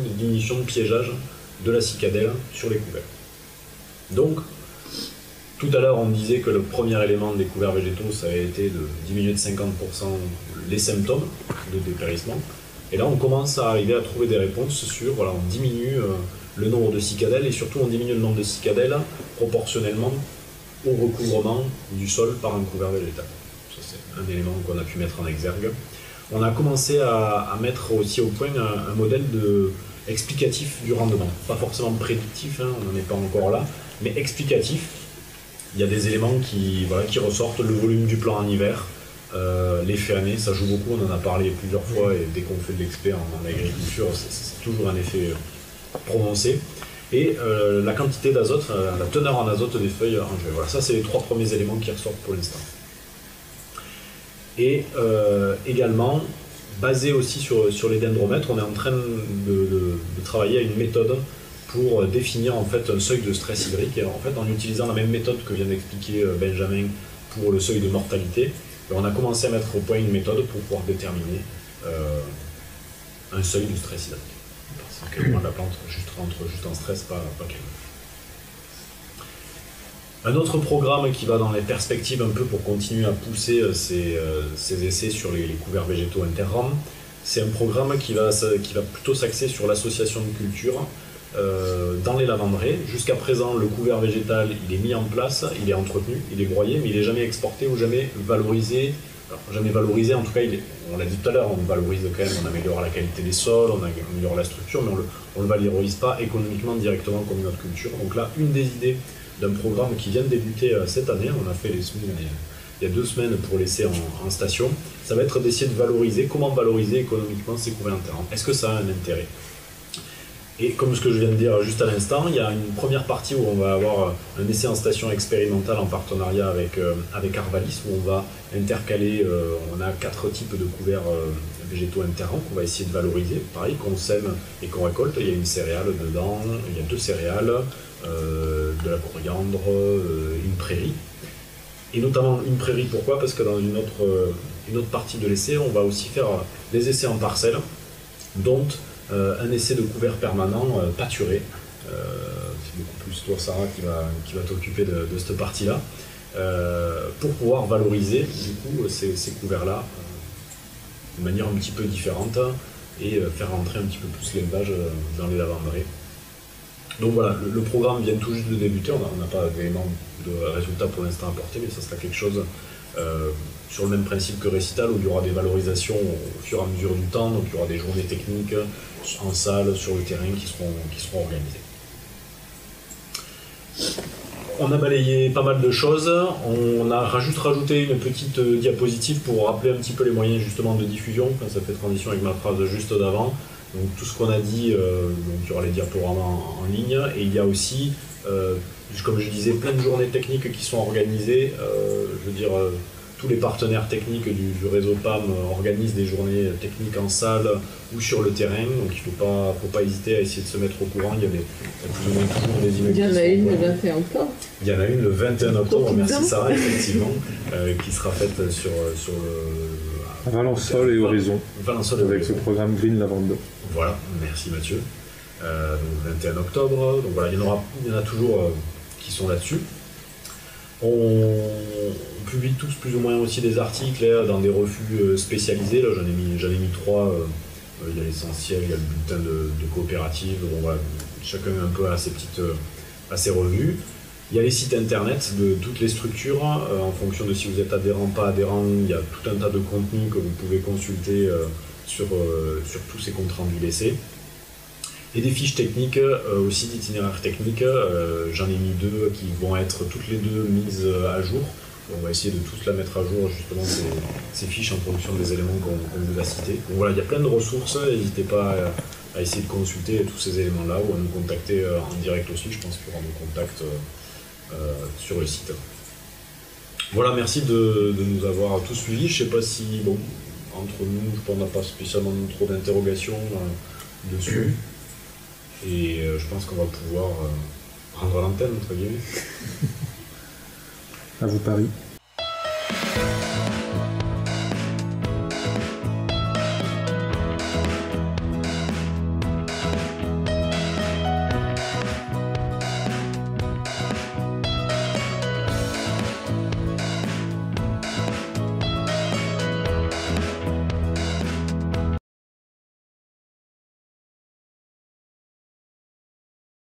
S1: de diminution de piégeage de la cicadelle sur les couverts. Donc, tout à l'heure, on disait que le premier élément des couverts végétaux, ça a été de diminuer de 50% les symptômes de dépérissement. Et là, on commence à arriver à trouver des réponses sur, voilà, on diminue le nombre de cicadelles, et surtout on diminue le nombre de cicadelles proportionnellement au recouvrement du sol par un couvert végétal. Ça, c'est un élément qu'on a pu mettre en exergue. On a commencé à mettre aussi au point un modèle explicatif du rendement. Pas forcément prédictif, hein, on n'en est pas encore là, mais explicatif. Il y a des éléments qui ressortent, le volume du plan en hiver, l'effet année, ça joue beaucoup, on en a parlé plusieurs fois, et dès qu'on fait de l'expert en agriculture, c'est toujours un effet prononcé. Et la quantité d'azote, la teneur en azote des feuilles en juin. Voilà, ça c'est les trois premiers éléments qui ressortent pour l'instant. Et également, basé aussi sur les dendromètres, on est en train de travailler à une méthode pour définir en fait un seuil de stress hydrique. Et en fait, en utilisant la même méthode que vient d'expliquer Benjamin pour le seuil de mortalité, on a commencé à mettre au point une méthode pour pouvoir déterminer un seuil de stress hydrique. Parce que la plante rentre juste en stress, pas qu'elle. Un autre programme qui va dans les perspectives un peu pour continuer à pousser ces essais sur les couverts végétaux interrams, c'est un programme qui va plutôt s'axer sur l'association de cultures dans les lavanderies. Jusqu'à présent, le couvert végétal, il est mis en place, il est entretenu, il est broyé, mais il n'est jamais exporté ou jamais valorisé. Alors, jamais valorisé, en tout cas, on l'a dit tout à l'heure, on valorise quand même, on améliore la qualité des sols, on améliore la structure, mais on ne le valorise pas économiquement directement comme une autre culture. Donc là, une des idées d'un programme qui vient de débuter cette année, on a fait les semaines, il y a 2 semaines pour l'essai en station, ça va être d'essayer de valoriser, comment valoriser économiquement ces couverts interrams. Est-ce que ça a un intérêt ? Et comme ce que je viens de dire juste à l'instant, il y a une première partie où on va avoir un essai en station expérimentale en partenariat avec Arvalis, où on va intercaler, on a 4 types de couverts végétaux interrams qu'on va essayer de valoriser, pareil, qu'on sème et qu'on récolte. Il y a une céréale dedans, il y a 2 céréales, de la coriandre, une prairie. Et notamment une prairie, pourquoi ? Parce que dans une autre partie de l'essai, on va aussi faire des essais en parcelles, dont un essai de couvert permanent pâturé. C'est beaucoup plus toi, Sarah, qui va t'occuper de cette partie-là, pour pouvoir valoriser du coup ces couverts-là de manière un petit peu différente et faire rentrer un petit peu plus l'élevage dans les lavanderies. Donc voilà, le programme vient tout juste de débuter, on n'a pas d'éléments de résultats pour l'instant à apporter, mais ça sera quelque chose sur le même principe que Récital, où il y aura des valorisations au fur et à mesure du temps, donc il y aura des journées techniques en salle, sur le terrain, qui seront organisées. on a balayé pas mal de choses. On a juste rajouté une petite diapositive pour rappeler un petit peu les moyens justement de diffusion. Enfin, ça fait transition avec ma phrase juste d'avant. Donc tout ce qu'on a dit, donc, il y aura les diaporamas en ligne. Et il y a aussi, comme je disais, plein de journées techniques qui sont organisées. Je veux dire, tous les partenaires techniques du réseau PAM organisent des journées techniques en salle ou sur le terrain. Donc il ne faut pas hésiter à essayer de se mettre au courant. Il y a plus ou moins toujours des images.
S3: Il y en a une le 21 octobre.
S1: Il y en a une le 21 octobre, merci Sarah, effectivement, qui sera faite sur le...
S2: À Valençol et Horizon, avec ce programme Green Lavande.
S1: Voilà, merci Mathieu. Donc 21 octobre, donc voilà, il y en a toujours qui sont là-dessus. On publie tous plus ou moins aussi des articles là, dans des revues spécialisées. Là, j'en ai mis 3. Il y a l'essentiel, il y a le bulletin de coopérative. Bon, voilà, chacun un peu a ses revues. Il y a les sites internet de toutes les structures. En fonction de si vous êtes adhérent ou pas adhérent, il y a tout un tas de contenus que vous pouvez consulter sur tous ces comptes rendus laissés. Et des fiches techniques, aussi d'itinéraires techniques, j'en ai mis 2 qui vont être toutes les 2 mises à jour. On va essayer de tous la mettre à jour, justement, ces fiches en fonction des éléments qu'on vous a cités. Donc voilà, il y a plein de ressources, n'hésitez pas à essayer de consulter tous ces éléments-là ou à nous contacter en direct aussi, je pense qu'il y aura nos contacts sur le site. Voilà, merci de nous avoir tous suivis. Je ne sais pas si, bon, entre nous, je pense qu'on n'a pas spécialement trop d'interrogations dessus. Et je pense qu'on va pouvoir rendre l'antenne, entre guillemets.
S2: À vous Paris.